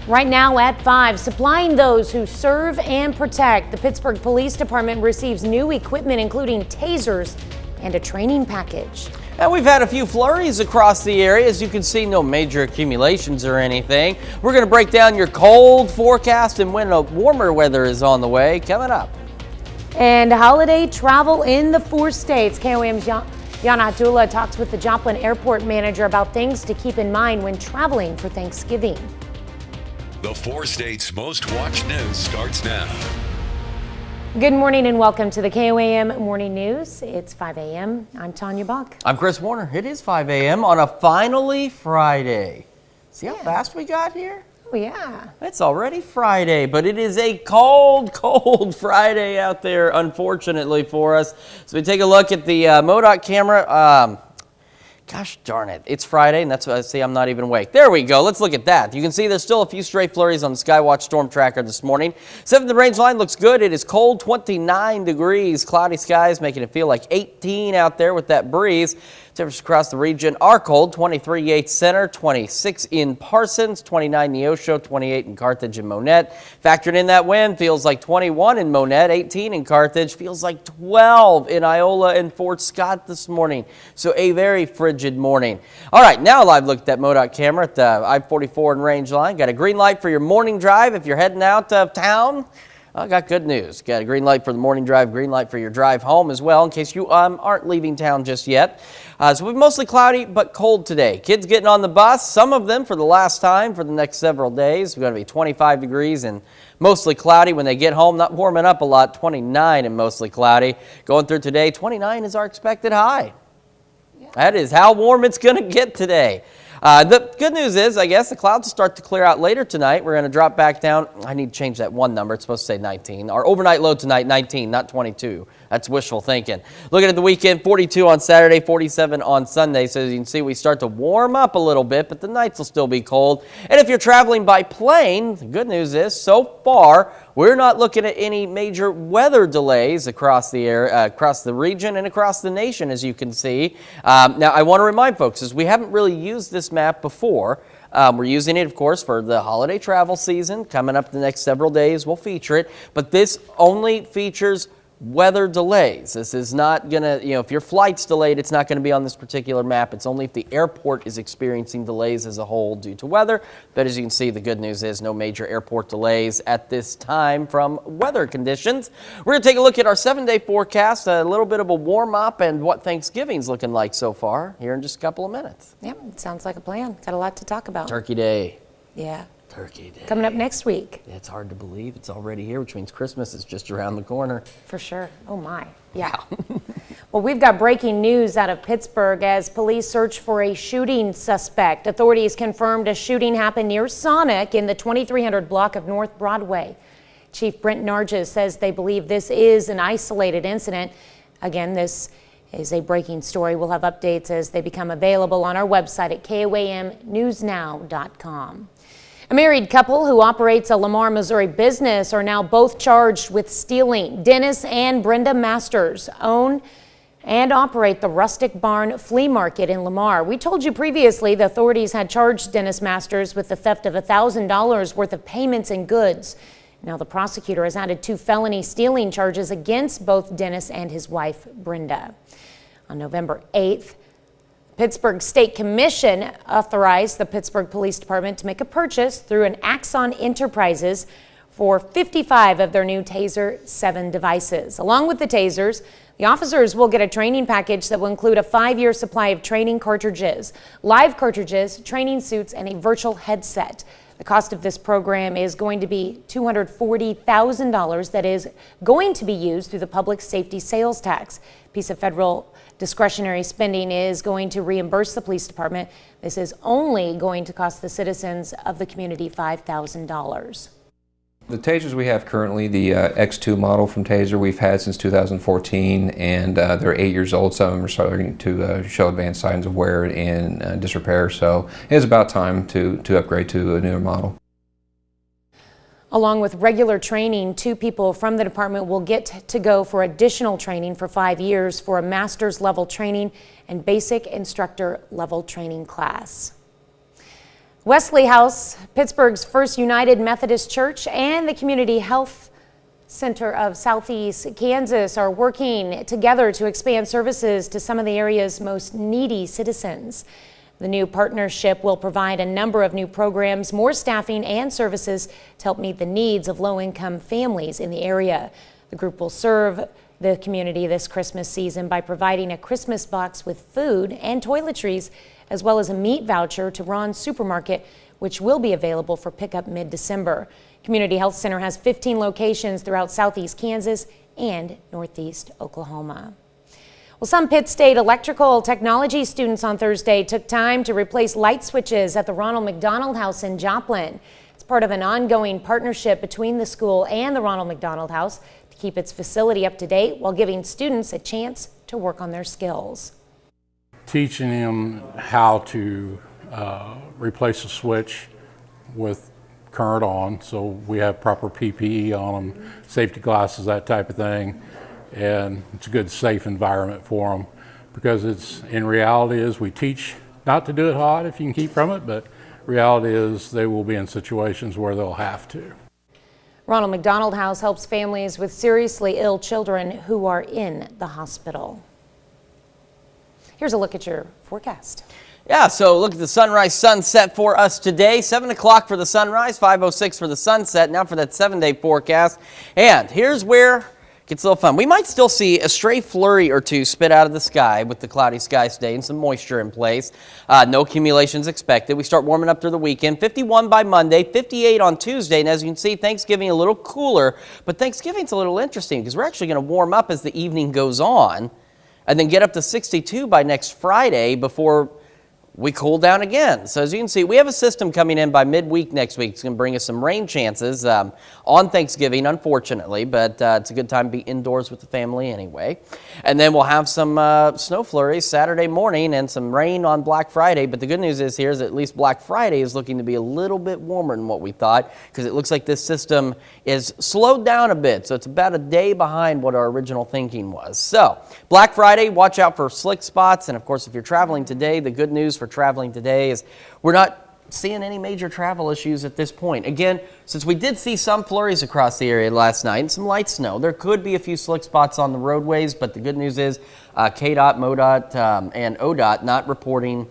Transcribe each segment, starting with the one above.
Right now at 5, supplying those who serve and protect. The Pittsburgh Police Department receives new equipment, including tasers and a training package. And we've had a few flurries across the area. As you can see, no major accumulations or anything. We're going to break down your cold forecast and when warmer weather is on the way coming up. And holiday travel in the 4 states. KOAM's Yana Abdullah talks with the Joplin Airport manager about things to keep in mind when traveling for Thanksgiving. The 4 states' most watched news starts now. Good morning and welcome to the KOAM Morning News. It's 5 a.m. I'm Tanya Buck. I'm Chris Warner. It is 5 a.m. on a finally Friday. See how fast we got here? Oh, yeah. It's already Friday, but it is a cold, cold Friday out there, unfortunately for us. So we take a look at the MoDOT camera. Gosh darn it, it's Friday, and that's why I see I'm not even awake. There we go, let's look at that. You can see there's still a few stray flurries on the Skywatch Storm Tracker this morning. 7th range line looks good. It is cold, 29 degrees. Cloudy skies making it feel like 18 out there with that breeze. Temperatures across the region are cold, 23 Yates Center, 26 in Parsons, 29 Neosho, 28 in Carthage and Monette. Factored in that wind, feels like 21 in Monette, 18 in Carthage, feels like 12 in Iola and Fort Scott this morning. So a very frigid morning. All right, now I've looked at MoDOT camera at the I-44 and range line. Got a green light for your morning drive if you're heading out of town. I got good news. Got a green light for the morning drive, green light for your drive home as well, in case you aren't leaving town just yet. So we're mostly cloudy but cold today. Kids getting on the bus, some of them for the last time for the next several days. We're going to be 25 degrees and mostly cloudy when they get home. Not warming up a lot, 29 and mostly cloudy. Going through today, 29 is our expected high. That is how warm it's going to get today. The good news is, I guess, the clouds will start to clear out later tonight. We're going to drop back down. I need to change that one number. It's supposed to say 19. Our overnight low tonight, 19, not 22. That's wishful thinking. Looking at the weekend, 42 on Saturday, 47 on Sunday. So as you can see, we start to warm up a little bit, but the nights will still be cold. And if you're traveling by plane, the good news is, so far, we're not looking at any major weather delays across the across the region and across the nation, as you can see. Now, I want to remind folks, as we haven't really used this map before. We're using it, of course, for the holiday travel season. Coming up the next several days, we'll feature it. But this only features weather delays. This is not going to, if your flight's delayed, it's not going to be on this particular map. It's only if the airport is experiencing delays as a whole due to weather. But as you can see, the good news is no major airport delays at this time from weather conditions. We're going to take a look at our 7-day forecast, a little bit of a warm up and what Thanksgiving's looking like so far here in just a couple of minutes. Yep, it sounds like a plan. Got a lot to talk about. Turkey Day. Yeah. Turkey Day. Coming up next week. It's hard to believe it's already here, which means Christmas is just around the corner. For sure. Oh my. Yeah. Well, we've got breaking news out of Pittsburgh as police search for a shooting suspect. Authorities confirmed a shooting happened near Sonic in the 2300 block of North Broadway. Chief Brent Nargis says they believe this is an isolated incident. Again, this is a breaking story. We'll have updates as they become available on our website at KOAMnewsnow.com. A married couple who operates a Lamar, Missouri business are now both charged with stealing. Dennis and Brenda Masters own and operate the Rustic Barn Flea Market in Lamar. We told you previously the authorities had charged Dennis Masters with the theft of $1,000 worth of payments and goods. Now the prosecutor has added 2 felony stealing charges against both Dennis and his wife, Brenda. On November 8th, Pittsburgh State Commission authorized the Pittsburgh Police Department to make a purchase through an Axon Enterprises for 55 of their new Taser 7 devices. Along with the tasers, the officers will get a training package that will include a 5-year supply of training cartridges, live cartridges, training suits, and a virtual headset. The cost of this program is going to be $240,000 that is going to be used through the public safety sales tax. A piece of federal discretionary spending is going to reimburse the police department. This is only going to cost the citizens of the community $5,000. The tasers we have currently, the X2 model from Taser, we've had since 2014, and they're 8 years old. Some of them are starting to show advanced signs of wear and disrepair, so it's about time to upgrade to a newer model. Along with regular training, 2 people from the department will get to go for additional training for 5 years for a master's level training and basic instructor level training class. Wesley House, Pittsburgh's First United Methodist Church, and the Community Health Center of Southeast Kansas are working together to expand services to some of the area's most needy citizens. The new partnership will provide a number of new programs, more staffing, and services to help meet the needs of low-income families in the area. The group will serve the community this Christmas season by providing a Christmas box with food and toiletries, as well as a meat voucher to Ron's Supermarket, which will be available for pickup mid-December. Community Health Center has 15 locations throughout southeast Kansas and northeast Oklahoma. Well, some Pitt State electrical technology students on Thursday took time to replace light switches at the Ronald McDonald House in Joplin. It's part of an ongoing partnership between the school and the Ronald McDonald House to keep its facility up to date while giving students a chance to work on their skills. Teaching them how to replace a switch with current on, so we have proper PPE on them, safety glasses, that type of thing, and it's a good safe environment for them, because it's, in reality is, we teach not to do it hot if you can keep from it, but reality is they will be in situations where they'll have to. Ronald McDonald House helps families with seriously ill children who are in the hospital. Here's a look at your forecast. Yeah, so look at the sunrise sunset for us today. 7 o'clock for the sunrise, 5:06 for the sunset. Now for that 7-day forecast. And here's where it gets a little fun. We might still see a stray flurry or two spit out of the sky with the cloudy skies today and some moisture in place. No accumulations expected. We start warming up through the weekend. 51 by Monday, 58 on Tuesday. And as you can see, Thanksgiving a little cooler. But Thanksgiving's a little interesting because we're actually going to warm up as the evening goes on, and then get up to 62 by next Friday before we cool down again. So as you can see, we have a system coming in by midweek next week. It's going to bring us some rain chances on Thanksgiving, unfortunately, but it's a good time to be indoors with the family anyway. And then we'll have some snow flurries Saturday morning and some rain on Black Friday. But the good news is here is at least Black Friday is looking to be a little bit warmer than what we thought, because it looks like this system is slowed down a bit. So it's about a day behind what our original thinking was. So Black Friday, watch out for slick spots. And of course, if you're traveling today, the good news for traveling today is we're not seeing any major travel issues at this point. Again, since we did see some flurries across the area last night and some light snow, there could be a few slick spots on the roadways, but the good news is KDOT, MoDOT, and ODOT not reporting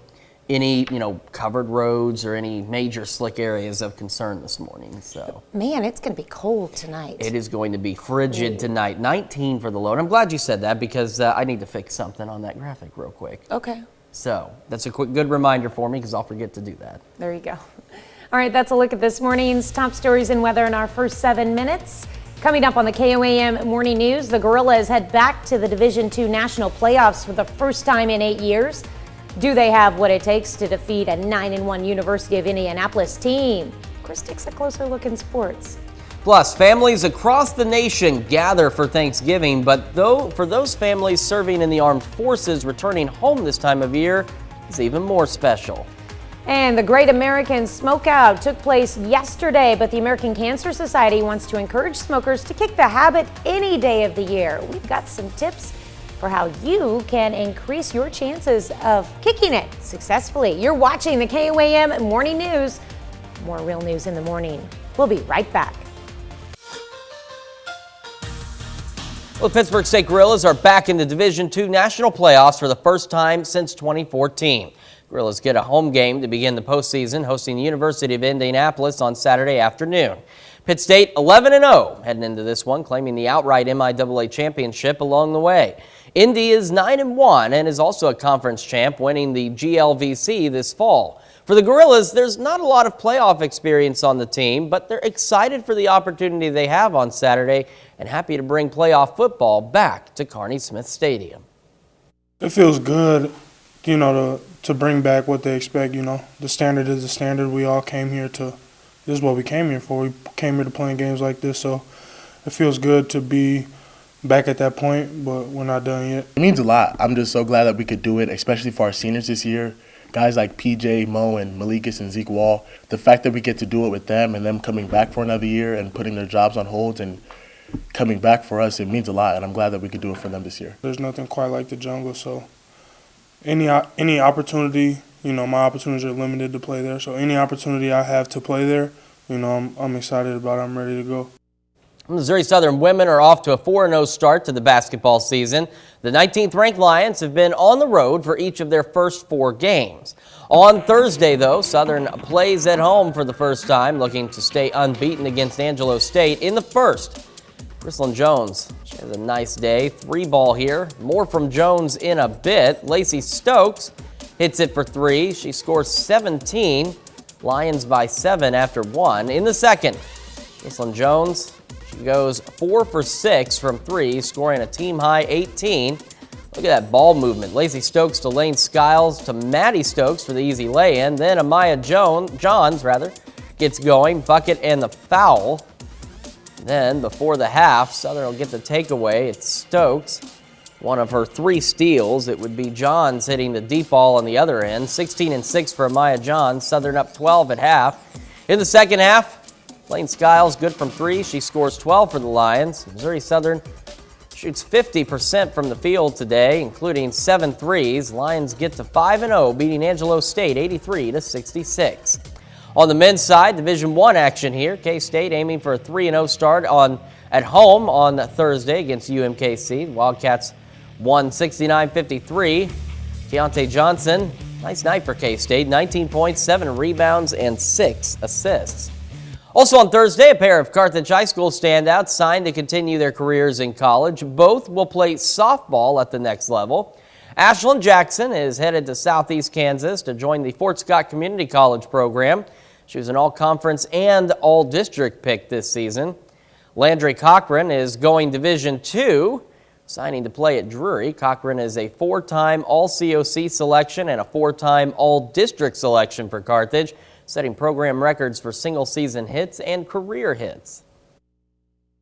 any, covered roads or any major slick areas of concern this morning. So, Man, it's going to be cold tonight. it is going to be frigid tonight. 19 for the low. And I'm glad you said that, because I need to fix something on that graphic real quick. Okay. So that's a good reminder for me, because I'll forget to do that. There you go. All right, that's a look at this morning's top stories and weather in our first 7 minutes. Coming up on the KOAM Morning News, the Gorillas head back to the Division II National Playoffs for the first time in 8 years. Do they have what it takes to defeat a 9-1 University of Indianapolis team? Chris takes a closer look in sports. Plus, families across the nation gather for Thanksgiving, but for those families serving in the armed forces, returning home this time of year is even more special. And the Great American Smokeout took place yesterday, but the American Cancer Society wants to encourage smokers to kick the habit any day of the year. We've got some tips for how you can increase your chances of kicking it successfully. You're watching the KOAM Morning News. More real news in the morning. We'll be right back. Well, the Pittsburgh State Gorillas are back in the Division II National Playoffs for the first time since 2014. Gorillas get a home game to begin the postseason, hosting the University of Indianapolis on Saturday afternoon. Pitt State 11-0 heading into this one, claiming the outright MIAA championship along the way. Indy is 9-1 and is also a conference champ, winning the GLVC this fall. For the Gorillas, there's not a lot of playoff experience on the team, but they're excited for the opportunity they have on Saturday and happy to bring playoff football back to Carney Smith Stadium. It feels good, to bring back what they expect. The standard is the standard. We all came here this is what we came here for. We came here to play games like this, so it feels good to be back at that point, but we're not done yet. It means a lot. I'm just so glad that we could do it, especially for our seniors this year. Guys like PJ, Mo, and Malikas and Zeke Wall. The fact that we get to do it with them and them coming back for another year and putting their jobs on hold and coming back for us, it means a lot, and I'm glad that we could do it for them this year. There's nothing quite like the jungle, so any opportunity my opportunities are limited to play there. So any opportunity I have to play there, I'm excited about it. I'm ready to go. Missouri Southern women are off to a 4-0 start to the basketball season. The 19th ranked Lions have been on the road for each of their first 4 games. On Thursday, though, Southern plays at home for the first time, looking to stay unbeaten against Angelo State in the first. Chrislyn Jones, she has a nice day. 3-ball here. More from Jones in a bit. Lacey Stokes hits it for 3. She scores 17. Lions by 7 after 1. In the second, Chrislyn Jones, she goes 4 for 6 from 3, scoring a team-high 18. Look at that ball movement. Lacey Stokes to Lane Skiles to Maddie Stokes for the easy lay-in. Then Amaya Johns gets going, bucket and the foul. Then before the half, Southern will get the takeaway. It's Stokes, one of her 3 steals. It would be Johns hitting the deep ball on the other end. 16 and 6 for Amaya Johns. Southern up 12 at half. In the second half, Lane Skiles good from 3. She scores 12 for the Lions. Missouri Southern shoots 50% from the field today, including 7 threes. Lions get to 5-0, beating Angelo State 83-66. On the men's side, Division I action here. K-State aiming for a 3-0 start at home on Thursday against UMKC. The Wildcats won 69-53. Keontae Johnson, nice night for K-State. 19 points, 7 rebounds, and 6 assists. Also on Thursday, a pair of Carthage High School standouts signed to continue their careers in college. Both will play softball at the next level. Ashlyn Jackson is headed to Southeast Kansas to join the Fort Scott Community College program. She was an all-conference and all-district pick this season. Landry Cochran is going Division II, signing to play at Drury. Cochran is a 4-time All-COC selection and a 4-time All-District selection for Carthage, setting program records for single-season hits and career hits.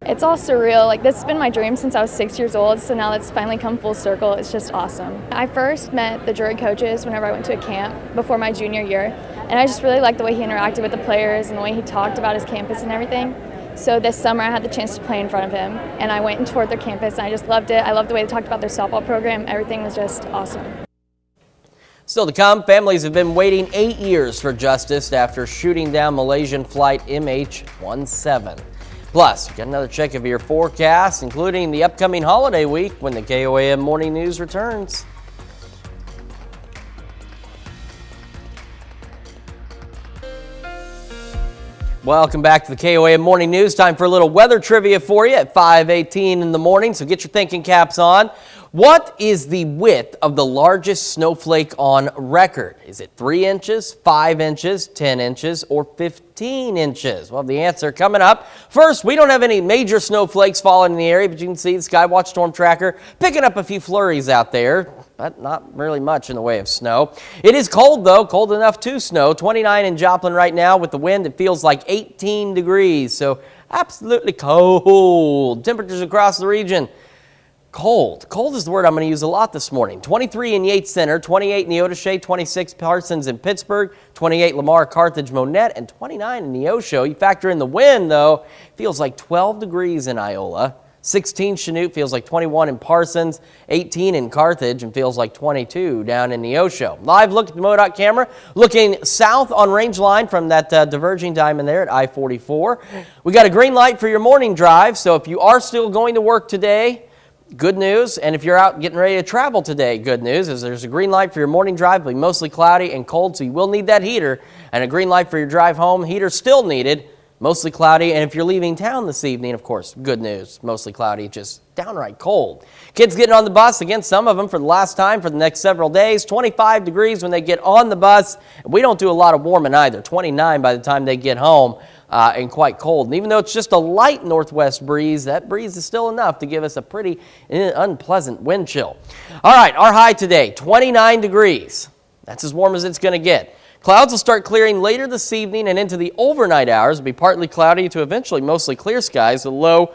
It's all surreal. Like, this has been my dream since I was 6 years old, so now that's finally come full circle. It's just awesome. I first met the Drury coaches whenever I went to a camp before my junior year, and I just really liked the way he interacted with the players and the way he talked about his campus and everything. So this summer I had the chance to play in front of him, and I went and toured their campus, and I just loved it. I loved the way they talked about their softball program. Everything was just awesome. Still to come, families have been waiting 8 years for justice after shooting down Malaysian flight MH17. Plus, we've got another check of your forecast, including the upcoming holiday week when the KOAM Morning News returns. Welcome back to the KOAM Morning News. Time for a little weather trivia for you at 5:18 in the morning, so get your thinking caps on. What is the width of the largest snowflake on record? Is it 3 inches, 5 inches, 10 inches, or 15 inches? Well, the answer coming up. First, we don't have any major snowflakes falling in the area, but you can see the Skywatch Storm Tracker picking up a few flurries out there, but not really much in the way of snow. It is cold, though, cold enough to snow. 29 in Joplin right now. With the wind, it feels like 18 degrees, so absolutely cold. Temperatures across the region. Cold. Cold is the word I'm going to use a lot this morning. 23 in Yates Center, 28 in Neodesha, 26 Parsons in Pittsburgh, 28 Lamar, Carthage, Monette, and 29 in Neosho. You factor in the wind, though, feels like 12 degrees in Iola. 16 Chanute, feels like 21 in Parsons, 18 in Carthage, and feels like 22 down in Neosho. Live look at the MoDOT camera, looking south on range line from that diverging diamond there at I-44. We got a green light for your morning drive, so if you are still going to work today, good news. And if you're out getting ready to travel today, good news is there's a green light for your morning drive. It'll be mostly cloudy and cold, so you will need that heater. And a green light for your drive home. Heater still needed, mostly cloudy. And if you're leaving town this evening, of course, good news, mostly cloudy, just downright cold. Kids getting on the bus, again, some of them for the last time for the next several days. 25 degrees when they get on the bus. We don't do a lot of warming either. 29 by the time they get home. And quite cold. And even though it's just a light northwest breeze, that breeze is still enough to give us a pretty unpleasant wind chill. All right, our high today, 29 degrees. That's as warm as it's going to get. Clouds will start clearing later this evening and into the overnight hours. It'll be partly cloudy to eventually mostly clear skies, a low,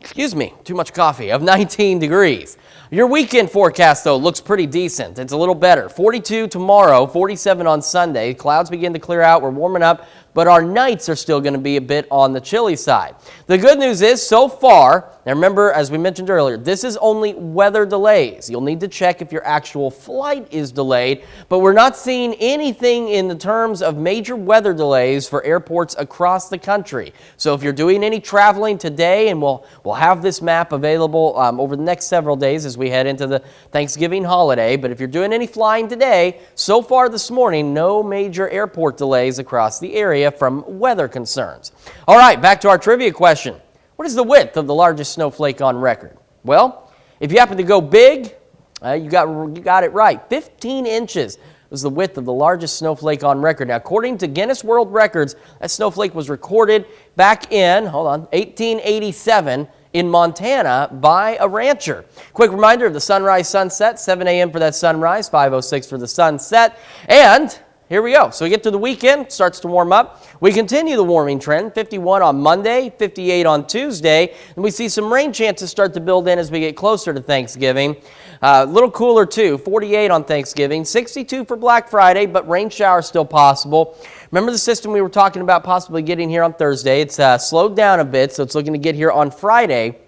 too much coffee, of 19 degrees. Your weekend forecast, though, looks pretty decent. It's a little better. 42 tomorrow, 47 on Sunday. Clouds begin to clear out. We're warming up, but our nights are still going to be a bit on the chilly side. The good news is, so far, now remember, as we mentioned earlier, this is only weather delays. You'll need to check if your actual flight is delayed, but we're not seeing anything in the terms of major weather delays for airports across the country. So if you're doing any traveling today, and we'll have this map available over the next several days as we head into the Thanksgiving holiday, but if you're doing any flying today, so far this morning, no major airport delays across the area from weather concerns. All right, back to our trivia question. What is the width of the largest snowflake on record? Well, if you happen to go big, you got it right. 15 inches was the width of the largest snowflake on record. Now, according to Guinness World Records, that snowflake was recorded back in, 1887 in Montana by a rancher. Quick reminder of the sunrise sunset, 7 a.m. for that sunrise, 5:06 for the sunset, and here we go. So we get to the weekend, starts to warm up. We continue the warming trend, 51 on Monday, 58 on Tuesday, and we see some rain chances start to build in as we get closer to Thanksgiving. A little cooler too, 48 on Thanksgiving, 62 for Black Friday, but rain showers still possible. Remember the system we were talking about possibly getting here on Thursday? It's slowed down a bit, so it's looking to get here on Friday.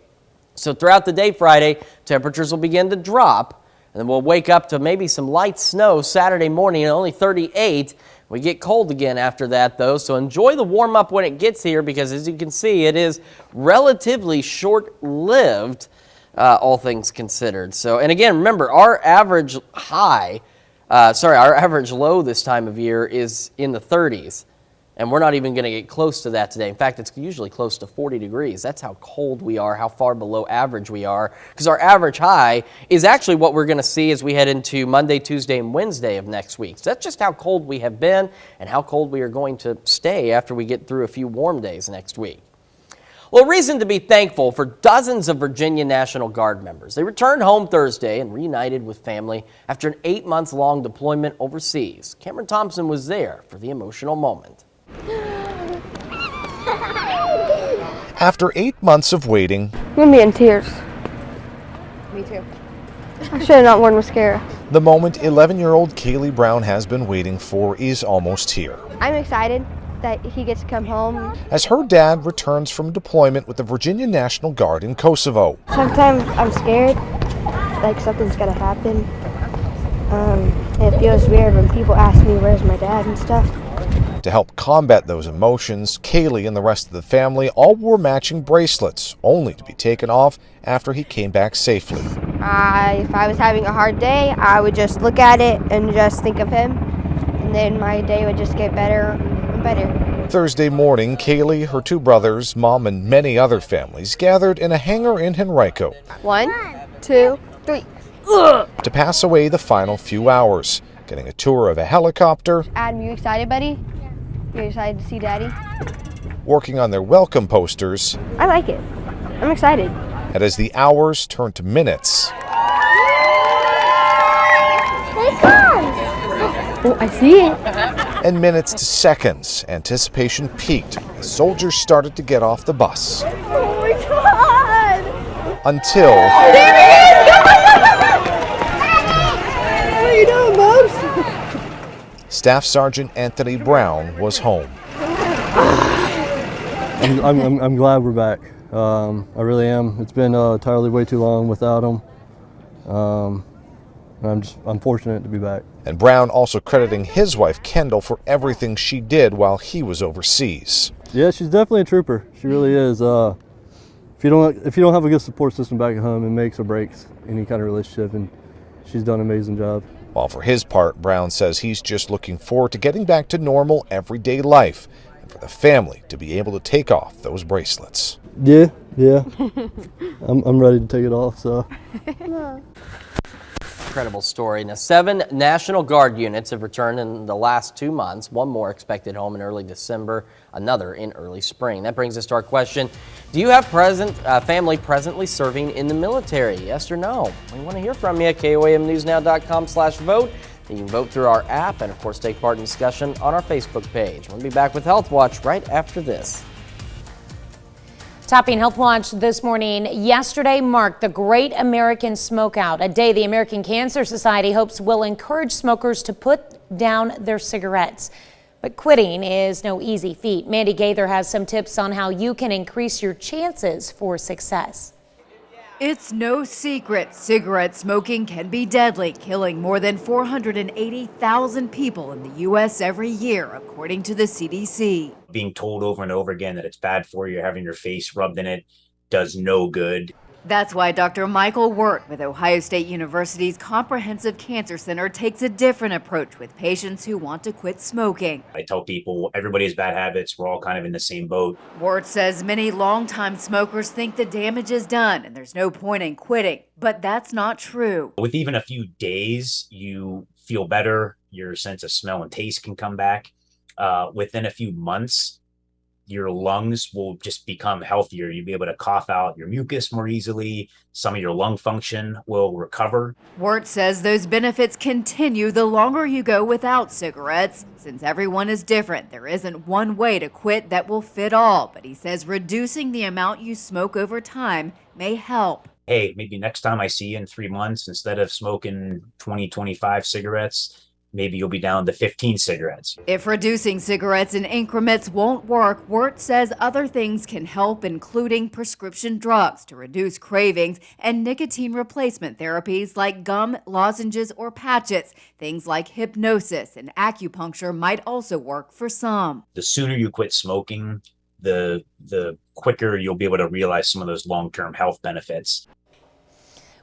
So throughout the day Friday, temperatures will begin to drop. And then we'll wake up to maybe some light snow Saturday morning at only 38. We get cold again after that, though. So enjoy the warm up when it gets here, because as you can see, it is relatively short-lived, all things considered. So, and again, remember, our average low this time of year is in the 30s. And we're not even going to get close to that today. In fact, it's usually close to 40 degrees. That's how cold we are, how far below average we are. Because our average high is actually what we're going to see as we head into Monday, Tuesday, and Wednesday of next week. So that's just how cold we have been and how cold we are going to stay after we get through a few warm days next week. Well, a reason to be thankful for dozens of Virginia National Guard members. They returned home Thursday and reunited with family after an 8-month-long deployment overseas. Cameron Thompson was there for the emotional moment. After 8 months of waiting, I'm gonna be in tears. Me too. I should have not worn mascara. the moment 11-year-old Kaylee Brown has been waiting for is almost here. I'm excited that he gets to come home. As her dad returns from deployment with the Virginia National Guard in Kosovo. Sometimes I'm scared, like something's gonna happen. It feels weird when people ask me where's my dad and stuff. To help combat those emotions, Kaylee and the rest of the family all wore matching bracelets, only to be taken off after he came back safely. If I was having a hard day, I would just look at it and just think of him, and then my day would just get better and better. Thursday morning, Kaylee, her two brothers, mom, and many other families gathered in a hangar in Henrico. 1, 2, 3. To pass away the final few hours, getting a tour of a helicopter. Adam, you excited, buddy? You excited to see Daddy? Working on their welcome posters. I like it. I'm excited. And as the hours turned to minutes. Oh, I see it. And minutes to seconds, anticipation peaked as soldiers started to get off the bus. Oh my God! Until. There he is! What are you doing, Bubs? Staff Sergeant Anthony Brown was home. I'm glad we're back. I really am. It's been entirely way too long without him. I'm fortunate to be back. And Brown also crediting his wife Kendall for everything she did while he was overseas. Yeah, she's definitely a trooper. She really is. If you don't have a good support system back at home, it makes or breaks any kind of relationship, and she's done an amazing job. While for his part, Brown says he's just looking forward to getting back to normal everyday life and for the family to be able to take off those bracelets. Yeah. I'm ready to take it off, so. Incredible story. Now, 7 National Guard units have returned in the last 2 months. One more expected home in early December, another in early spring. That brings us to our question. Do you have family presently serving in the military? Yes or no? We want to hear from you. KOAMnewsnow.com/vote. You can vote through our app and, of course, take part in discussion on our Facebook page. We'll be back with Health Watch right after this. Topping Health Watch this morning, yesterday marked the Great American Smokeout, a day the American Cancer Society hopes will encourage smokers to put down their cigarettes. But quitting is no easy feat. Mandy Gaither has some tips on how you can increase your chances for success. It's no secret cigarette smoking can be deadly, killing more than 480,000 people in the U.S. every year, according to the CDC. Being told over and over again that it's bad for you, having your face rubbed in it, does no good. That's why Dr. Michael Wirt with Ohio State University's Comprehensive Cancer Center takes a different approach with patients who want to quit smoking. I tell people everybody has bad habits. We're all kind of in the same boat. Wirt says many longtime smokers think the damage is done and there's no point in quitting, but that's not true. With even a few days, you feel better. Your sense of smell and taste can come back. Within a few months, your lungs will just become healthier. You'll be able to cough out your mucus more easily. Some of your lung function will recover. Wirt says those benefits continue the longer you go without cigarettes. Since everyone is different, there isn't one way to quit that will fit all. But he says reducing the amount you smoke over time may help. Hey, maybe next time I see you in 3 months, instead of smoking 20, 25 cigarettes, maybe you'll be down to 15 cigarettes. If reducing cigarettes in increments won't work, Wirt says other things can help, including prescription drugs to reduce cravings and nicotine replacement therapies like gum, lozenges, or patches. Things like hypnosis and acupuncture might also work for some. The sooner you quit smoking, the quicker you'll be able to realize some of those long-term health benefits.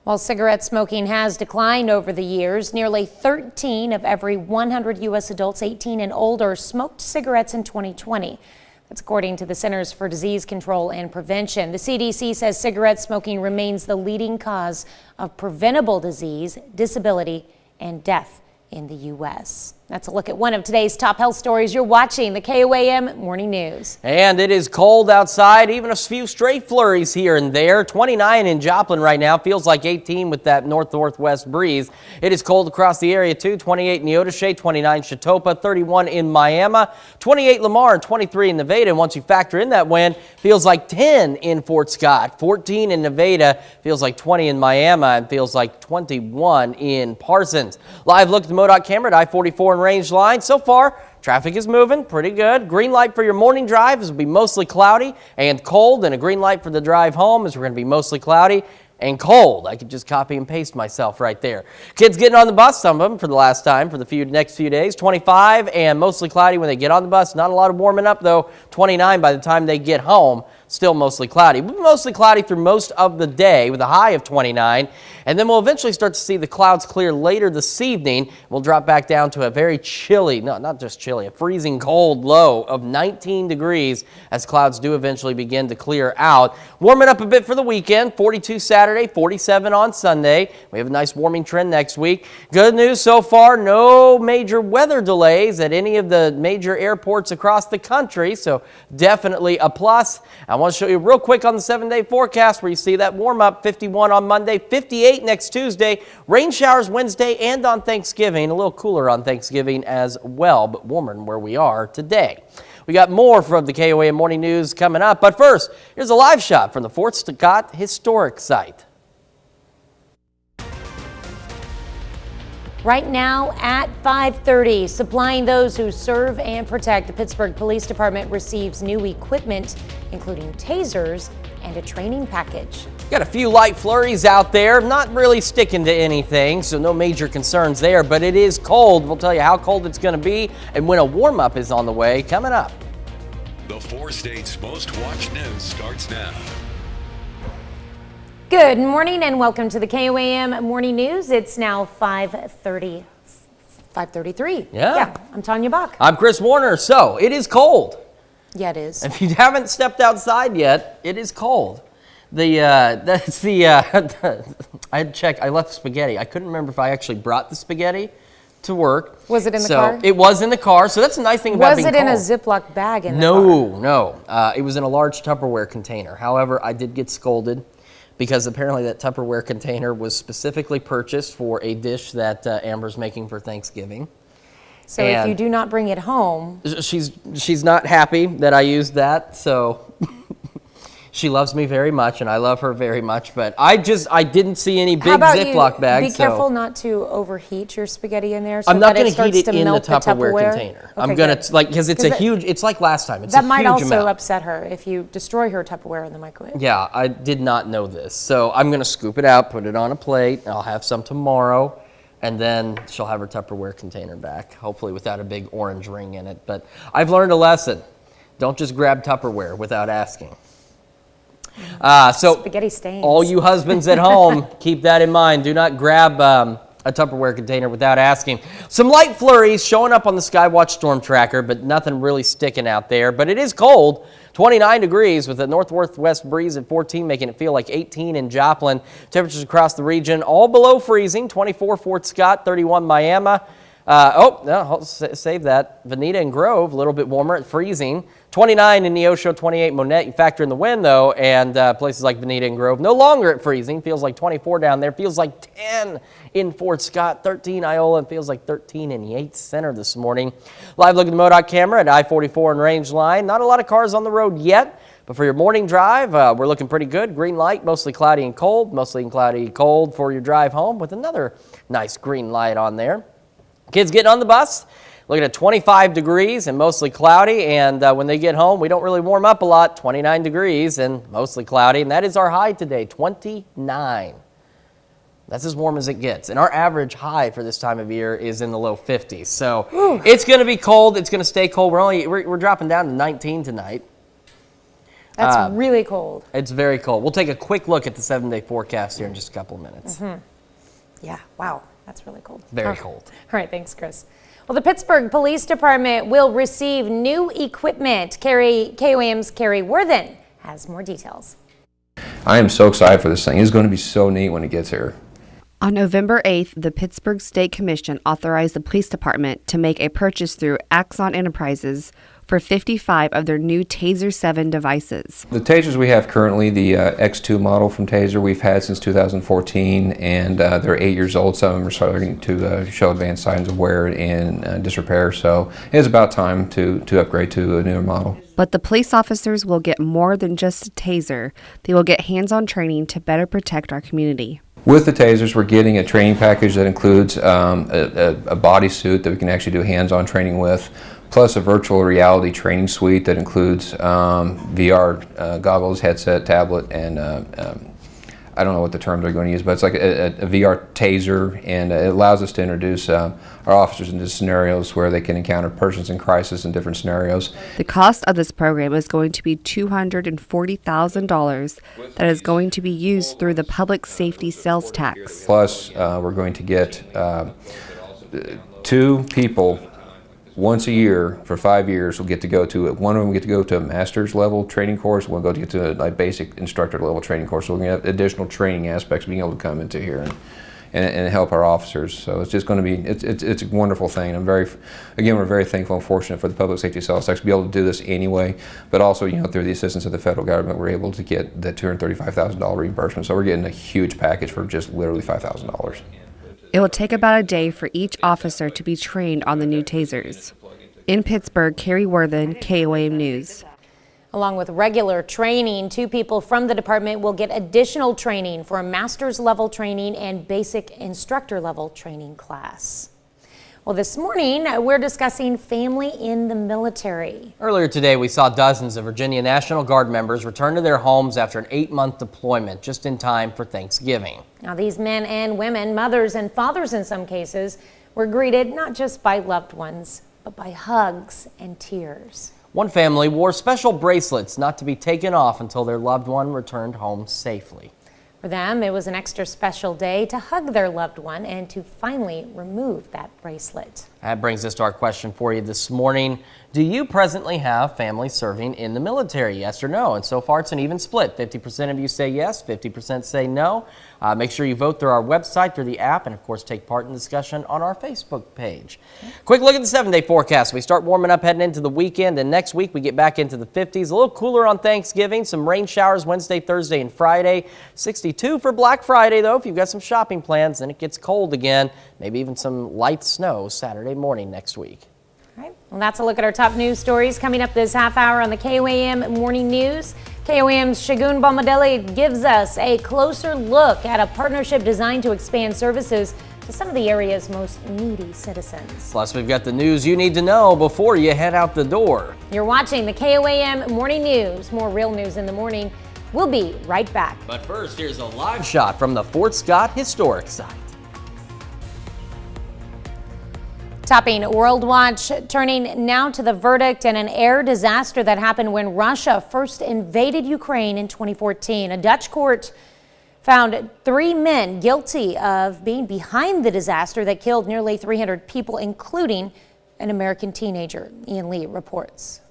While cigarette smoking has declined over the years, nearly 13 of every 100 U.S. adults 18 and older smoked cigarettes in 2020. That's according to the Centers for Disease Control and Prevention. The CDC says cigarette smoking remains the leading cause of preventable disease, disability, and death in the U.S. That's a look at one of today's top health stories. You're watching the KOAM Morning News. And it is cold outside, even a few stray flurries here and there. 29 in Joplin right now, feels like 18 with that north-northwest breeze. It is cold across the area too. 28 in Neodesha, 29 Chatopa, 31 in Miami, 28 Lamar, and 23 in Nevada. And once you factor in that wind, feels like 10 in Fort Scott, 14 in Nevada, feels like 20 in Miami, and feels like 21 in Parsons. Live look at the MoDOT camera at I-44 and range line. So far, traffic is moving pretty good. Green light for your morning drive is will be mostly cloudy and cold, and a green light for the drive home is we're going to be mostly cloudy and cold. I could just copy and paste myself right there. Kids getting on the bus, some of them for the last time for the next few days. 25 and mostly cloudy when they get on the bus. Not a lot of warming up though. 29 by the time they get home. Still mostly cloudy. We'll be mostly cloudy through most of the day with a high of 29. And then we'll eventually start to see the clouds clear later this evening. We'll drop back down to a very chilly, no, not just chilly, a freezing cold low of 19 degrees as clouds do eventually begin to clear out. Warming up a bit for the weekend. 42 Saturday, 47 on Sunday. We have a nice warming trend next week. Good news so far, no major weather delays at any of the major airports across the country. So definitely a plus. I want to show you real quick on the 7-day forecast where you see that warm up. 51 on Monday, 58 next Tuesday, rain showers Wednesday and on Thanksgiving. A little cooler on Thanksgiving as well, but warmer than where we are today. We got more from the KOAM Morning News coming up, but first, here's a live shot from the Fort Scott Historic Site. Right now at 5:30, supplying those who serve and protect, the Pittsburgh Police Department receives new equipment, including tasers and a training package. Got a few light flurries out there, not really sticking to anything, so no major concerns there, but it is cold. We'll tell you how cold it's going to be and when a warm-up is on the way coming up. The 4 states' most watched news starts now. Good morning and welcome to the KOAM Morning News. It's now 5:33. Yeah. I'm Tanya Bach. I'm Chris Warner. So it is cold. Yeah, it is. If you haven't stepped outside yet, it is cold. I had to check. I left spaghetti. I couldn't remember if I actually brought the spaghetti to work. Was it in the car? It was in the car. So that's a nice thing about being cold. Was it in a Ziploc bag in the car? No. It was in a large Tupperware container. However, I did get scolded because apparently that Tupperware container was specifically purchased for a dish that Amber's making for Thanksgiving. So if you do not bring it home... She's not happy that I used that, so... She loves me very much, and I love her very much, but I didn't see any How big about Ziploc bags. Be careful not to overheat your spaghetti in there. So I'm not going to heat it in the Tupperware container. Okay, I'm going good. to, because it's huge, it's like last time. It's that a might huge also amount. upset her if you destroy her Tupperware in the microwave. Yeah, I did not know this. So I'm going to scoop it out, put it on a plate. I'll have some tomorrow, and then she'll have her Tupperware container back, hopefully without a big orange ring in it. But I've learned a lesson. Don't just grab Tupperware without asking. So spaghetti stains. All you husbands at home, keep that in mind. Do not grab a Tupperware container without asking. Some light flurries showing up on the Skywatch Storm Tracker, but nothing really sticking out there. But it is cold, 29 degrees with a northwest breeze at 14, making it feel like 18 in Joplin. Temperatures across the region all below freezing, 24 Fort Scott, 31 Miami. Save that. Veneta and Grove, a little bit warmer at freezing. 29 in Neosho, 28 Monette. You factor in the wind, though, and places like Veneta and Grove no longer at freezing. Feels like 24 down there. Feels like 10 in Fort Scott, 13 Iola, and feels like 13 in Yates Center this morning. Live look at the MoDOT camera at I-44 and Range Line. Not a lot of cars on the road yet, but for your morning drive, we're looking pretty good. Green light, mostly cloudy and cold. Mostly cloudy and cold for your drive home with another nice green light on there. Kids getting on the bus, looking at 25 degrees and mostly cloudy, and when they get home, we don't really warm up a lot, 29 degrees and mostly cloudy, and that is our high today, 29. That's as warm as it gets, and our average high for this time of year is in the low 50s, so it's going to be cold. It's going to stay cold. We're dropping down to 19 tonight. That's really cold. It's very cold. We'll take a quick look at the 7-day forecast here in just a couple of minutes. Yeah, wow. That's really cold. Very cold. All right, thanks, Chris. Well, the Pittsburgh Police Department will receive new equipment. KOAM's Carrie Worthen has more details. I am so excited for this thing. It's going to be so neat when it gets here. On November 8th, the Pittsburgh State Commission authorized the police department to make a purchase through Axon Enterprises for 55 of their new TASER 7 devices. The tasers we have currently, the X2 model from TASER, we've had since 2014, and they're 8 years old. Some of them are starting to show advanced signs of wear and disrepair, so it's about time to upgrade to a newer model. But the police officers will get more than just a TASER. They will get hands-on training to better protect our community. With the tasers, we're getting a training package that includes a bodysuit that we can actually do hands-on training with, plus a virtual reality training suite that includes VR goggles, headset, tablet, and I don't know what the terms they're going to use, but it's like a VR taser, and it allows us to introduce our officers into scenarios where they can encounter persons in crisis in different scenarios. The cost of this program is going to be $240,000 that is going to be used through the public safety sales tax. Plus, we're going to get 2 people once a year for 5 years. We'll get to go to one of them. We get to go to a master's level training course. We'll go to get to a basic instructor level training course. So we're going to have additional training aspects being able to come into here and help our officers. So it's just going to be it's a wonderful thing. And we're very thankful and fortunate for the public safety sales tax to be able to do this anyway. But also, through the assistance of the federal government, we're able to get the $235,000 reimbursement. So we're getting a huge package for just literally $5,000. It will take about a day for each officer to be trained on the new tasers. In Pittsburgh, Carrie Worthen, KOAM News. Along with regular training, 2 people from the department will get additional training for a master's level training and basic instructor level training class. Well, this morning, we're discussing family in the military. Earlier today, we saw dozens of Virginia National Guard members return to their homes after an 8-month deployment, just in time for Thanksgiving. Now, these men and women, mothers and fathers in some cases, were greeted not just by loved ones, but by hugs and tears. One family wore special bracelets not to be taken off until their loved one returned home safely. For them, it was an extra special day to hug their loved one and to finally remove that bracelet. That brings us to our question for you this morning. Do you presently have family serving in the military? Yes or no? And so far, it's an even split. 50% of you say yes, 50% say no. Make sure you vote through our website, through the app, and of course, take part in the discussion on our Facebook page. Quick look at the 7-day forecast. We start warming up heading into the weekend, and next week we get back into the 50s. A little cooler on Thanksgiving. Some rain showers Wednesday, Thursday, and Friday. 62 for Black Friday, though. If you've got some shopping plans, then it gets cold again. Maybe even some light snow Saturday morning next week. All right. Well, that's a look at our top news stories coming up this half hour on the KOAM Morning News. KOAM's Shagun Bomadeli gives us a closer look at a partnership designed to expand services to some of the area's most needy citizens. Plus, we've got the news you need to know before you head out the door. You're watching the KOAM Morning News. More real news in the morning. We'll be right back. But first, here's a live shot from the Fort Scott Historic Site. Topping World Watch, turning now to the verdict in an air disaster that happened when Russia first invaded Ukraine in 2014. A Dutch court found 3 men guilty of being behind the disaster that killed nearly 300 people, including an American teenager. Ian Lee reports.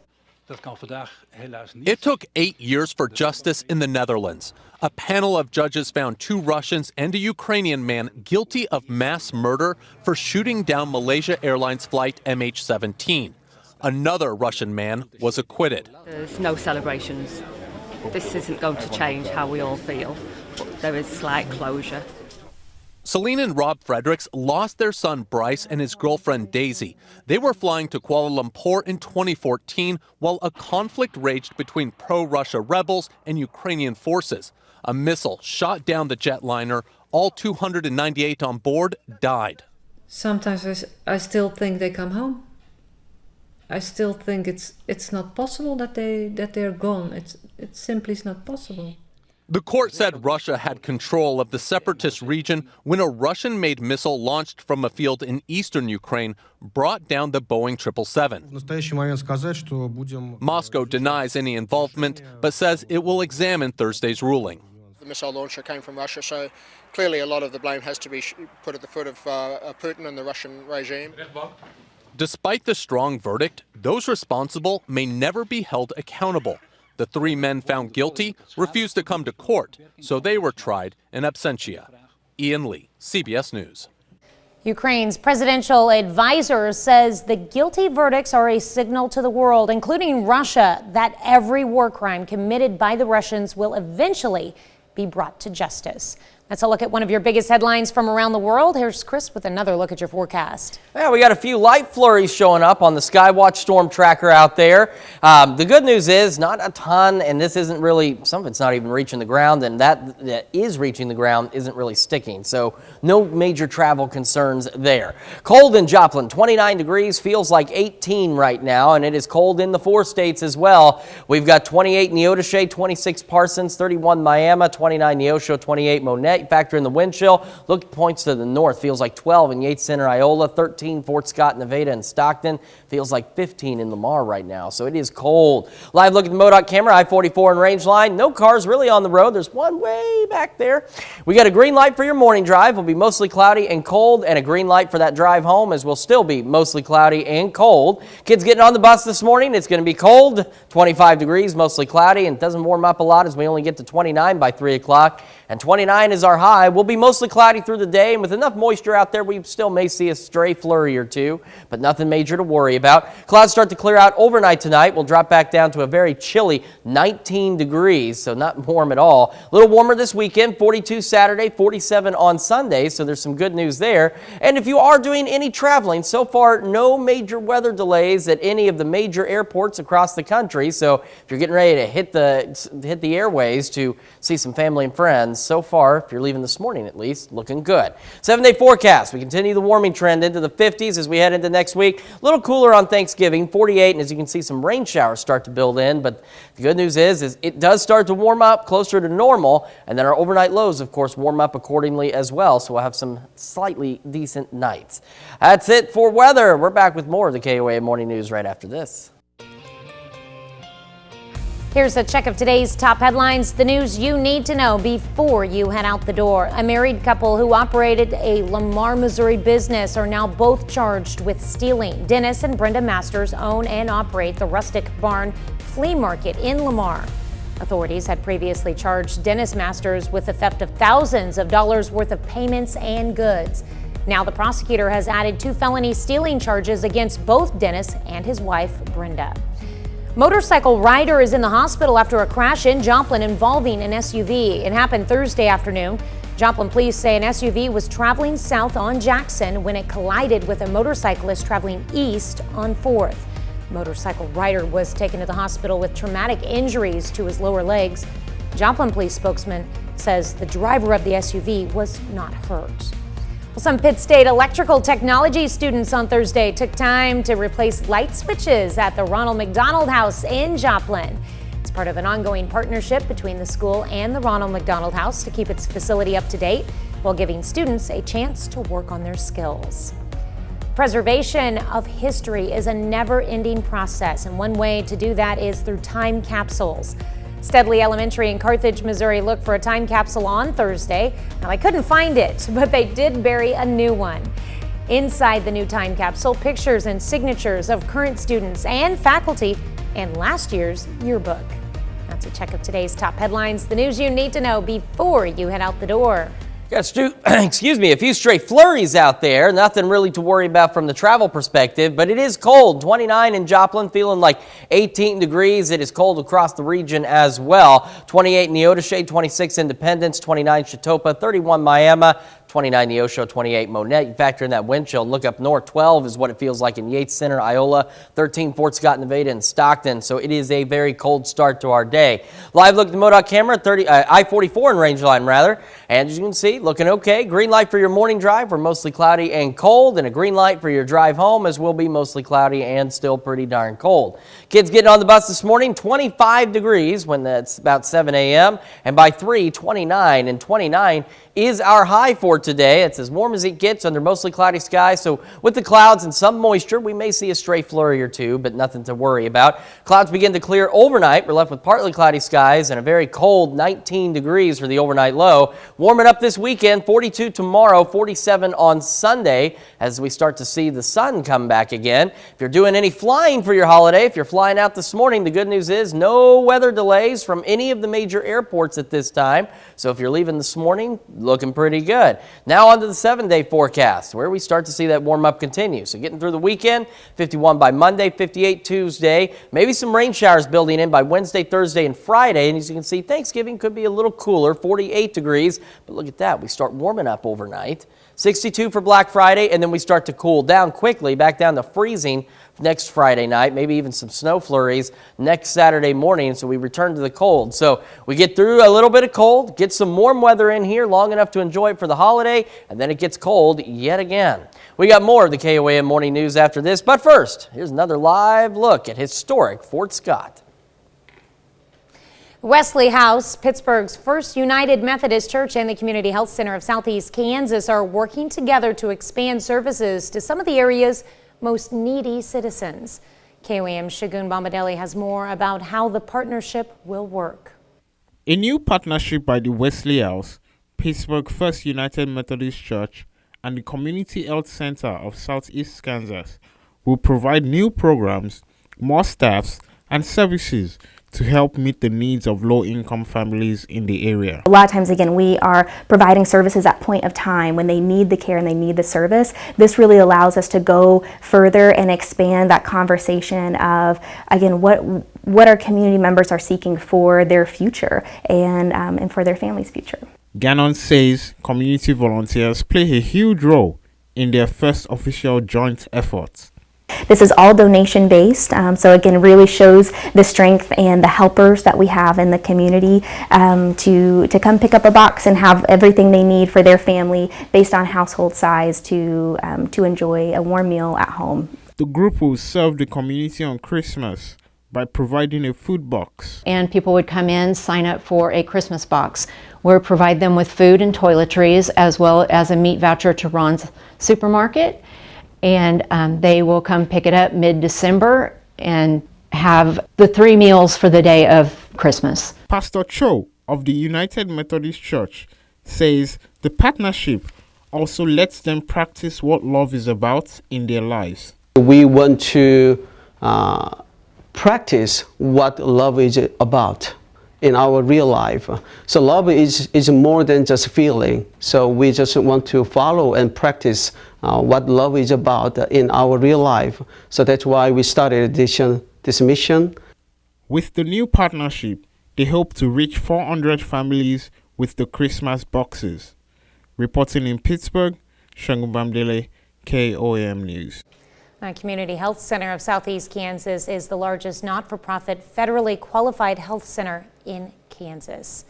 It took 8 years for justice in the Netherlands. A panel of judges found 2 Russians and a Ukrainian man guilty of mass murder for shooting down Malaysia Airlines flight MH17. Another Russian man was acquitted. There's no celebrations. This isn't going to change how we all feel, but there is slight closure. Celine and Rob Fredericks lost their son Bryce and his girlfriend Daisy. They were flying to Kuala Lumpur in 2014 while a conflict raged between pro-Russia rebels and Ukrainian forces. A missile shot down the jetliner. All 298 on board died. Sometimes I still think they come home. I still think it's not possible that they're gone. It simply is not possible. The court said Russia had control of the separatist region when a Russian-made missile launched from a field in eastern Ukraine brought down the Boeing 777. Moscow denies any involvement, but says it will examine Thursday's ruling. The missile launcher came from Russia, so clearly a lot of the blame has to be put at the foot of Putin and the Russian regime. Despite the strong verdict, those responsible may never be held accountable. The 3 men found guilty refused to come to court, so they were tried in absentia. Ian Lee, CBS News. Ukraine's presidential advisor says the guilty verdicts are a signal to the world, including Russia, that every war crime committed by the Russians will eventually be brought to justice. Let's a look at one of your biggest headlines from around the world. Here's Chris with another look at your forecast. Yeah, we got a few light flurries showing up on the Skywatch storm tracker out there. The good news is not a ton, and this isn't really, some of it's not even reaching the ground, and that is reaching the ground isn't really sticking. So no major travel concerns there. Cold in Joplin, 29 degrees, feels like 18 right now, and it is cold in the 4 states as well. We've got 28 Neodesha, 26 Parsons, 31 Miami, 29 Neosho, 28 Monette. Factor in the wind chill. Look, points to the north. Feels like 12 in Yates Center, Iola, 13 Fort Scott, Nevada, and Stockton. Feels like 15 in Lamar right now. So it is cold. Live look at the MoDOT camera, I-44 and range line. No cars really on the road. There's one way back there. We got a green light for your morning drive. It'll be mostly cloudy and cold, and a green light for that drive home as will still be mostly cloudy and cold. Kids getting on the bus this morning. It's going to be cold, 25 degrees, mostly cloudy, and it doesn't warm up a lot as we only get to 29 by 3 o'clock. And 29 is our high. We'll be mostly cloudy through the day, and with enough moisture out there, we still may see a stray flurry or two, but nothing major to worry about. Clouds start to clear out overnight tonight. We'll drop back down to a very chilly 19 degrees, so not warm at all. A little warmer this weekend, 42 Saturday, 47 on Sunday, so there's some good news there. And if you are doing any traveling, so far no major weather delays at any of the major airports across the country, so if you're getting ready to hit the airways to see some family and friends, so far, if you're leaving this morning at least, looking good. 7-day forecast. We continue the warming trend into the 50s as we head into next week. A little cooler on Thanksgiving, 48, and as you can see, some rain showers start to build in. But the good news is it does start to warm up closer to normal, and then our overnight lows, of course, warm up accordingly as well. So we'll have some slightly decent nights. That's it for weather. We're back with more of the KOA Morning News right after this. Here's a check of today's top headlines, the news you need to know before you head out the door. A married couple who operated a Lamar, Missouri business are now both charged with stealing. Dennis and Brenda Masters own and operate the Rustic Barn Flea Market in Lamar. Authorities had previously charged Dennis Masters with the theft of thousands of dollars worth of payments and goods. Now the prosecutor has added 2 felony stealing charges against both Dennis and his wife, Brenda. Motorcycle rider is in the hospital after a crash in Joplin involving an SUV. It happened Thursday afternoon. Joplin police say an SUV was traveling south on Jackson when it collided with a motorcyclist traveling east on 4th. Motorcycle rider was taken to the hospital with traumatic injuries to his lower legs. Joplin police spokesman says the driver of the SUV was not hurt. Well, some Pitt State electrical technology students on Thursday took time to replace light switches at the Ronald McDonald House in Joplin. It's part of an ongoing partnership between the school and the Ronald McDonald House to keep its facility up to date while giving students a chance to work on their skills. Preservation of history is a never-ending process, and one way to do that is through time capsules. Steadley Elementary in Carthage, Missouri looked for a time capsule on Thursday. Now, I couldn't find it, but they did bury a new one. Inside the new time capsule, pictures and signatures of current students and faculty and last year's yearbook. That's a check of today's top headlines, the news you need to know before you head out the door. Got a few stray flurries out there. Nothing really to worry about from the travel perspective, but it is cold. 29 in Joplin, feeling like 18 degrees. It is cold across the region as well. 28 in Neodesha, 26 Independence, 29 Chetopa, 31 Miami, 29 Neosho, 28 Monette. You factor in that wind chill and look up north. 12 is what it feels like in Yates Center, Iola. 13 Fort Scott, Nevada, and Stockton. So it is a very cold start to our day. Live look at the MoDOT camera, I-44 in Rangeline rather. And as you can see, looking okay. Green light for your morning drive. We're mostly cloudy and cold. And a green light for your drive home, as will be mostly cloudy and still pretty darn cold. Kids getting on the bus this morning, 25 degrees when that's about 7 a.m. And by 3, 29. And 29 is our high for today. It's as warm as it gets under mostly cloudy skies. So with the clouds and some moisture, we may see a stray flurry or two, but nothing to worry about. Clouds begin to clear overnight. We're left with partly cloudy skies and a very cold 19 degrees for the overnight low. Warming up this weekend, 42 tomorrow, 47 on Sunday as we start to see the sun come back again. If you're doing any flying for your holiday, if you're flying out this morning, the good news is no weather delays from any of the major airports at this time. So if you're leaving this morning, looking pretty good. Now on to the 7-day forecast, where we start to see that warm up continue. So getting through the weekend, 51 by Monday, 58 Tuesday, maybe some rain showers building in by Wednesday, Thursday, and Friday. And as you can see, Thanksgiving could be a little cooler, 48 degrees. But look at that, we start warming up overnight. 62 for Black Friday, and then we start to cool down quickly, back down to freezing next Friday night, maybe even some snow flurries next Saturday morning, so we return to the cold. So we get through a little bit of cold, get some warm weather in here long enough to enjoy it for the holiday, and then it gets cold yet again. We got more of the KOAM Morning News after this, but first, here's another live look at historic Fort Scott. Wesley House, Pittsburgh's First United Methodist Church, and the Community Health Center of Southeast Kansas are working together to expand services to some of the area's most needy citizens. KOAM's Shagun Bombadeli has more about how the partnership will work. A new partnership by the Wesley House, Pittsburgh First United Methodist Church, and the Community Health Center of Southeast Kansas will provide new programs, more staffs, and services to help meet the needs of low-income families in the area. A lot of times, again, we are providing services at point of time when they need the care and they need the service. This really allows us to go further and expand that conversation of, again, what our community members are seeking for their future and for their family's future. Gannon says community volunteers play a huge role in their first official joint efforts. This is all donation based, so again really shows the strength and the helpers that we have in the community to come pick up a box and have everything they need for their family based on household size to enjoy a warm meal at home. The group will serve the community on Christmas by providing a food box. And people would come in, sign up for a Christmas box. We'll provide them with food and toiletries as well as a meat voucher to Ron's Supermarket. And they will come pick it up mid-December and have the 3 meals for the day of Christmas. Pastor Cho of the United Methodist Church says the partnership also lets them practice what love is about in their lives. We want to practice what love is about in our real life. So love is more than just feeling. So we just want to follow and practice what love is about in our real life. So that's why we started this mission. With the new partnership, they hope to reach 400 families with the Christmas boxes. Reporting in Pittsburgh, Shagun Bombadeli, KOAM News. Community Health Center of Southeast Kansas is the largest not-for-profit federally qualified health center in Kansas.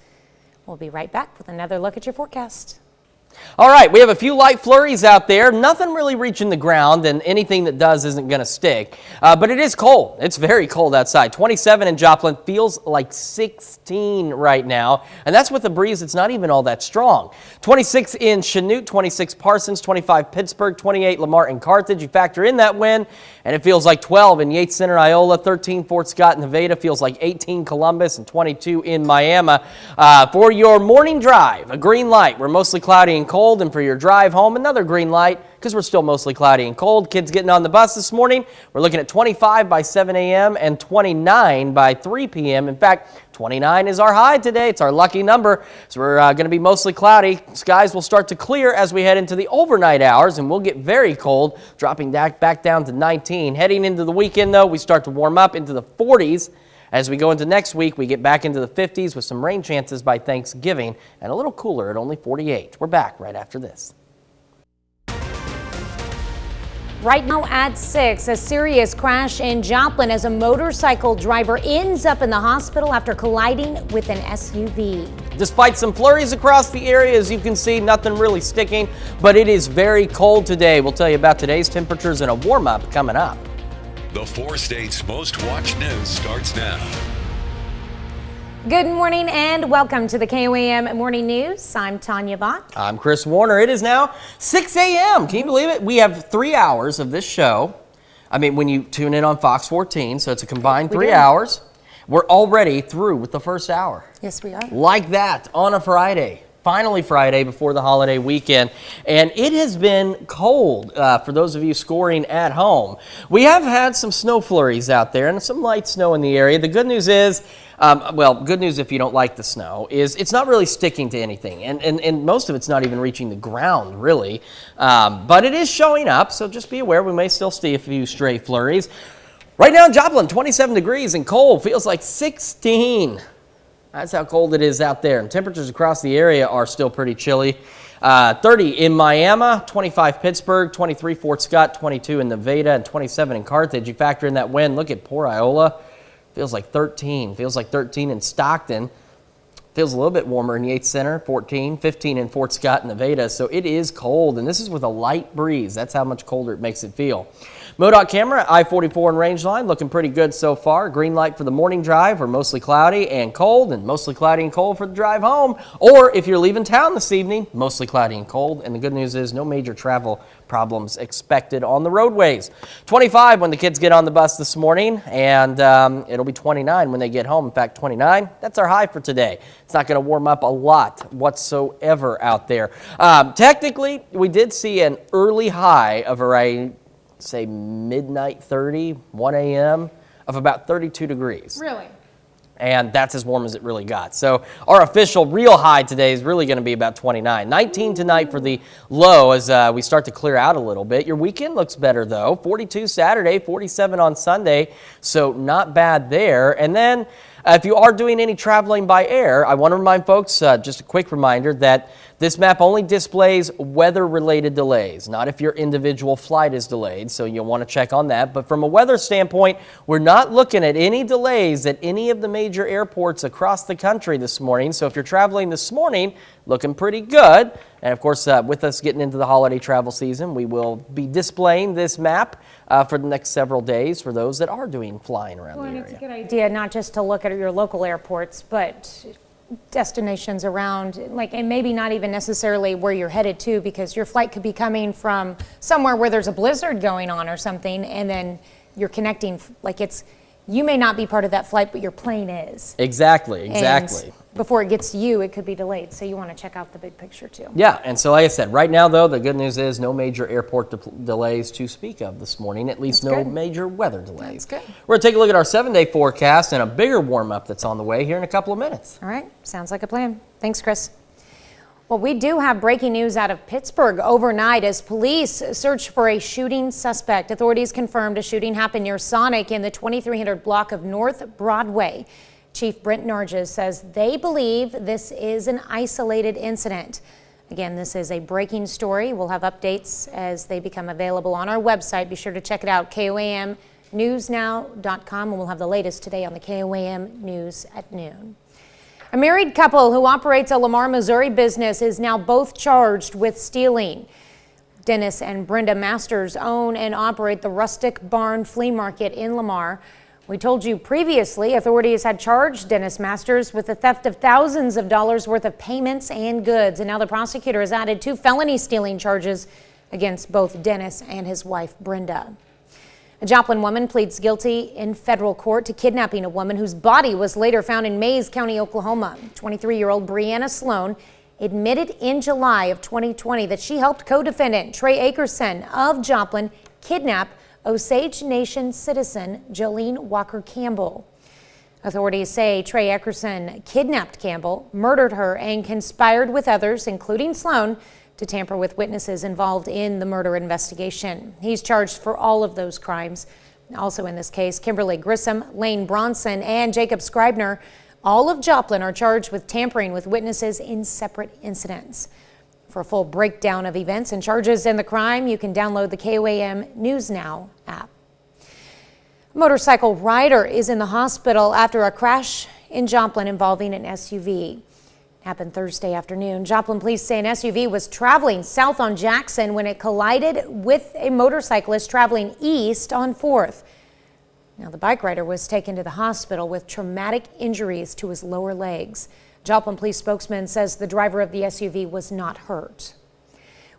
We'll be right back with another look at your forecast. All right, we have a few light flurries out there. Nothing really reaching the ground, and anything that does isn't going to stick. But it is cold. It's very cold outside. 27 in Joplin, feels like 16 right now. And that's with a breeze that's not even all that strong. 26 in Chanute, 26 Parsons, 25 Pittsburgh, 28 Lamar and Carthage. You factor in that wind, and it feels like 12 in Yates Center, Iola, 13 Fort Scott, Nevada. Feels like 18 Columbus, and 22 in Miami. For your morning drive, a green light. We're mostly cloudy and cold, and for your drive home, another green light because we're still mostly cloudy and cold. Kids getting on the bus this morning, we're looking at 25 by 7 a.m. and 29 by 3 p.m. In fact, 29 is our high today. It's our lucky number. So we're going to be mostly cloudy. Skies will start to clear as we head into the overnight hours, and we'll get very cold, dropping back down to 19. Heading into the weekend, though, we start to warm up into the 40s. As we go into next week, we get back into the 50s with some rain chances by Thanksgiving and a little cooler at only 48. We're back right after this. Right now at 6, a serious crash in Joplin as a motorcycle driver ends up in the hospital after colliding with an SUV. Despite some flurries across the area, as you can see, nothing really sticking, but it is very cold today. We'll tell you about today's temperatures and a warm-up coming up. The 4 states' most watched news starts now. Good morning and welcome to the KOAM Morning News. I'm Tanya Bach. I'm Chris Warner. It is now 6 a.m. Can you believe it? We have 3 hours of this show. I mean, when you tune in on Fox 14, so it's a combined 3 hours. We're already through with the first hour. Yes, we are. Like that on a Friday. Finally Friday before the holiday weekend, and it has been cold for those of you scoring at home. We have had some snow flurries out there and some light snow in the area. The good news is, good news if you don't like the snow, is it's not really sticking to anything, and most of it's not even reaching the ground, really. But it is showing up, so just be aware we may still see a few stray flurries. Right now in Joplin, 27 degrees and cold, feels like 16. That's how cold it is out there. And temperatures across the area are still pretty chilly. 30 in Miami, 25 Pittsburgh, 23 Fort Scott, 22 in Nevada, and 27 in Carthage. You factor in that wind. Look at poor Iola. Feels like 13. Feels like 13 in Stockton. Feels a little bit warmer in Yates Center, 14, 15 in Fort Scott, Nevada. So it is cold, and this is with a light breeze. That's how much colder it makes it feel. MoDOT camera, I-44 and range line, looking pretty good so far. Green light for the morning drive. We're mostly cloudy and cold, and mostly cloudy and cold for the drive home. Or if you're leaving town this evening, mostly cloudy and cold. And the good news is no major travel problems expected on the roadways. 25 when the kids get on the bus this morning, and it'll be 29 when they get home. In fact, 29, that's our high for today. It's not going to warm up a lot whatsoever out there. Technically, we did see an early high of around, say, midnight 30, 1 a.m. of about 32 degrees. Really? And that's as warm as it really got. So our official real high today is really going to be about 29. 19 tonight for the low as we start to clear out a little bit. Your weekend looks better, though. 42 Saturday, 47 on Sunday, so not bad there. And then if you are doing any traveling by air, I want to remind folks, just a quick reminder, that this map only displays weather-related delays, not if your individual flight is delayed, so you'll want to check on that. But from a weather standpoint, we're not looking at any delays at any of the major airports across the country this morning. So if you're traveling this morning, looking pretty good. And of course, with us getting into the holiday travel season, we will be displaying this map for the next several days for those that are doing flying around the area. It's a good idea not just to look at your local airports, but destinations around, and maybe not even necessarily where you're headed to, because your flight could be coming from somewhere where there's a blizzard going on or something, and then you're connecting, you may not be part of that flight, but your plane is. Exactly. And before it gets to you, it could be delayed, so you want to check out the big picture too. Yeah, and so like I said, right now though, the good news is no major airport delays to speak of this morning, at least no major weather delays. That's good. We're going to take a look at our 7-day forecast and a bigger warm-up that's on the way here in a couple of minutes. All right, sounds like a plan. Thanks, Chris. Well, we do have breaking news out of Pittsburgh overnight as police search for a shooting suspect. Authorities confirmed a shooting happened near Sonic in the 2300 block of North Broadway. Chief Brent Narges says they believe this is an isolated incident. Again, this is a breaking story. We'll have updates as they become available on our website. Be sure to check it out, KOAMnewsnow.com, and we'll have the latest today on the KOAM News at noon. A married couple who operates a Lamar, Missouri business is now both charged with stealing. Dennis and Brenda Masters own and operate the Rustic Barn Flea Market in Lamar. We told you previously authorities had charged Dennis Masters with the theft of thousands of dollars worth of payments and goods. And now the prosecutor has added 2 felony stealing charges against both Dennis and his wife, Brenda. A Joplin woman pleads guilty in federal court to kidnapping a woman whose body was later found in Mays County, Oklahoma. 23-year-old Brianna Sloan admitted in July of 2020 that she helped co-defendant Trey Akerson of Joplin kidnap Osage Nation citizen Jolene Walker Campbell. Authorities say Trey Akerson kidnapped Campbell, murdered her, and conspired with others, including Sloan, to tamper with witnesses involved in the murder investigation. He's charged for all of those crimes. Also in this case, Kimberly Grissom, Lane Bronson, and Jacob Scribner, all of Joplin, are charged with tampering with witnesses in separate incidents. For a full breakdown of events and charges in the crime, you can download the KOAM News Now app. A motorcycle rider is in the hospital after a crash in Joplin involving an SUV. It happened Thursday afternoon. Joplin police say an SUV was traveling south on Jackson when it collided with a motorcyclist traveling east on 4th. Now, the bike rider was taken to the hospital with traumatic injuries to his lower legs. Joplin police spokesman says the driver of the SUV was not hurt.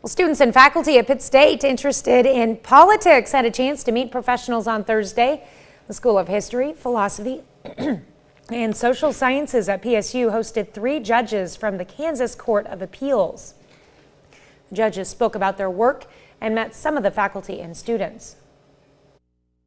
Well, students and faculty at Pitt State interested in politics had a chance to meet professionals on Thursday. The School of History, Philosophy, and Social Sciences at PSU hosted 3 judges from the Kansas Court of Appeals. The judges spoke about their work and met some of the faculty and students.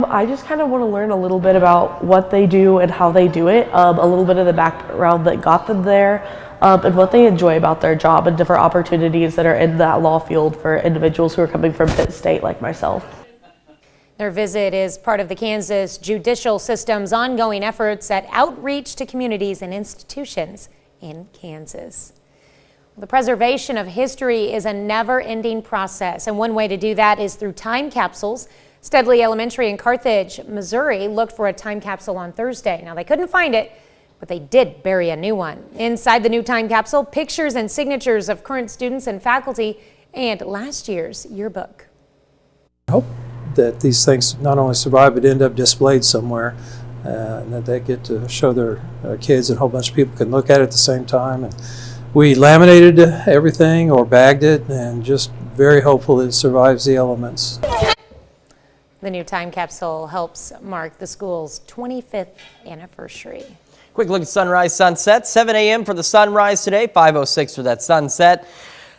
I just kind of want to learn a little bit about what they do and how they do it, a little bit of the background that got them there, and what they enjoy about their job and different opportunities that are in that law field for individuals who are coming from Pitt State like myself. Their visit is part of the Kansas judicial system's ongoing efforts at outreach to communities and institutions in Kansas. The preservation of history is a never-ending process, and one way to do that is through time capsules. Steadley Elementary in Carthage, Missouri looked for a time capsule on Thursday. Now, they couldn't find it, but they did bury a new one. Inside the new time capsule, pictures and signatures of current students and faculty and last year's yearbook. I hope that these things not only survive but end up displayed somewhere, and that they get to show their kids, and a whole bunch of people can look at it at the same time. And we laminated everything or bagged it, and just very hopeful that it survives the elements. The new time capsule helps mark the school's 25th anniversary. Quick look at sunrise, sunset. 7 a.m. for the sunrise today, 5:06 for that sunset.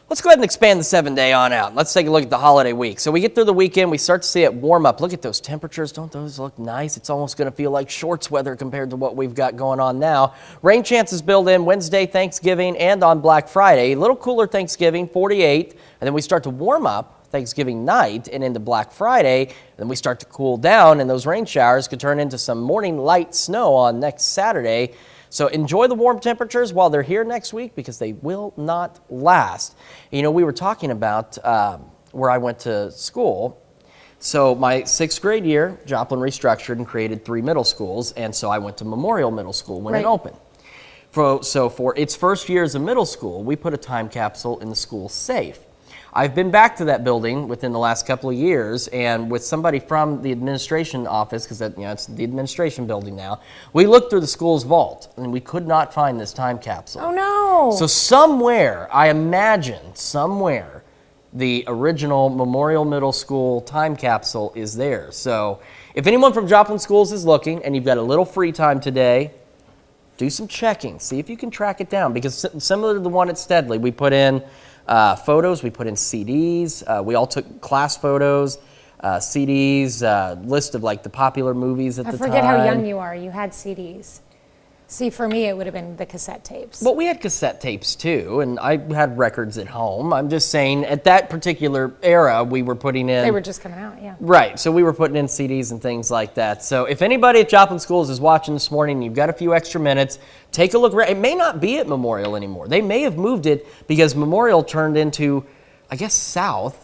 Let's go ahead and expand the 7-day on out. Let's take a look at the holiday week. So we get through the weekend, we start to see it warm up. Look at those temperatures. Don't those look nice? It's almost going to feel like shorts weather compared to what we've got going on now. Rain chances build in Wednesday, Thanksgiving, and on Black Friday. A little cooler Thanksgiving, 48, and then we start to warm up Thanksgiving night and into Black Friday. And then we start to cool down, and those rain showers could turn into some morning light snow on next Saturday. So enjoy the warm temperatures while they're here next week, because they will not last. You know, we were talking about where I went to school. So my 6th grade year, Joplin restructured and created 3 middle schools, and so I went to Memorial Middle School when it opened. So for its first year as a middle school, we put a time capsule in the school safe. I've been back to that building within the last couple of years, and with somebody from the administration office, because it's the administration building now, we looked through the school's vault, and we could not find this time capsule. Oh, no. So somewhere, I imagine, somewhere, the original Memorial Middle School time capsule is there. So if anyone from Joplin Schools is looking, and you've got a little free time today, do some checking. See if you can track it down, because similar to the one at Steadley, we put in photos, we put in CDs, we all took class photos, CDs, list of like the popular movies at the time. I forget how young you are. You had CDs. See, for me, it would have been the cassette tapes. But we had cassette tapes too, and I had records at home. I'm just saying, at that particular era, we were putting in... They were just coming out, yeah. Right, so we were putting in CDs and things like that. So if anybody at Joplin Schools is watching this morning, and you've got a few extra minutes, take a look. It may not be at Memorial anymore. They may have moved it because Memorial turned into, I guess, South.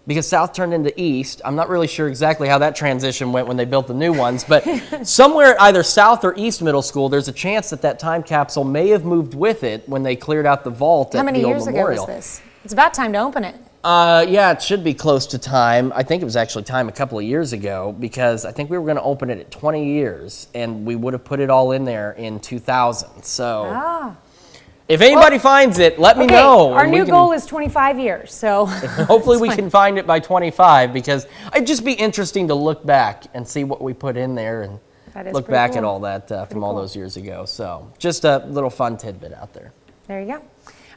Because South turned into East. I'm not really sure exactly how that transition went when they built the new ones, but somewhere either South or East Middle School, there's a chance that that time capsule may have moved with it when they cleared out the vault at the old Memorial. How many years ago was this? It's about time to open it. Yeah, it should be close to time. I think it was actually time a couple of years ago because I think we were going to open it at 20 years, and we would have put it all in there in 2000. So. If anybody finds it, let me know. Our new goal is 25 years, so. Hopefully we can find it by 25 because it'd just be interesting to look back and see what we put in there and look back at all that from all those years ago. So just a little fun tidbit out there. There you go. All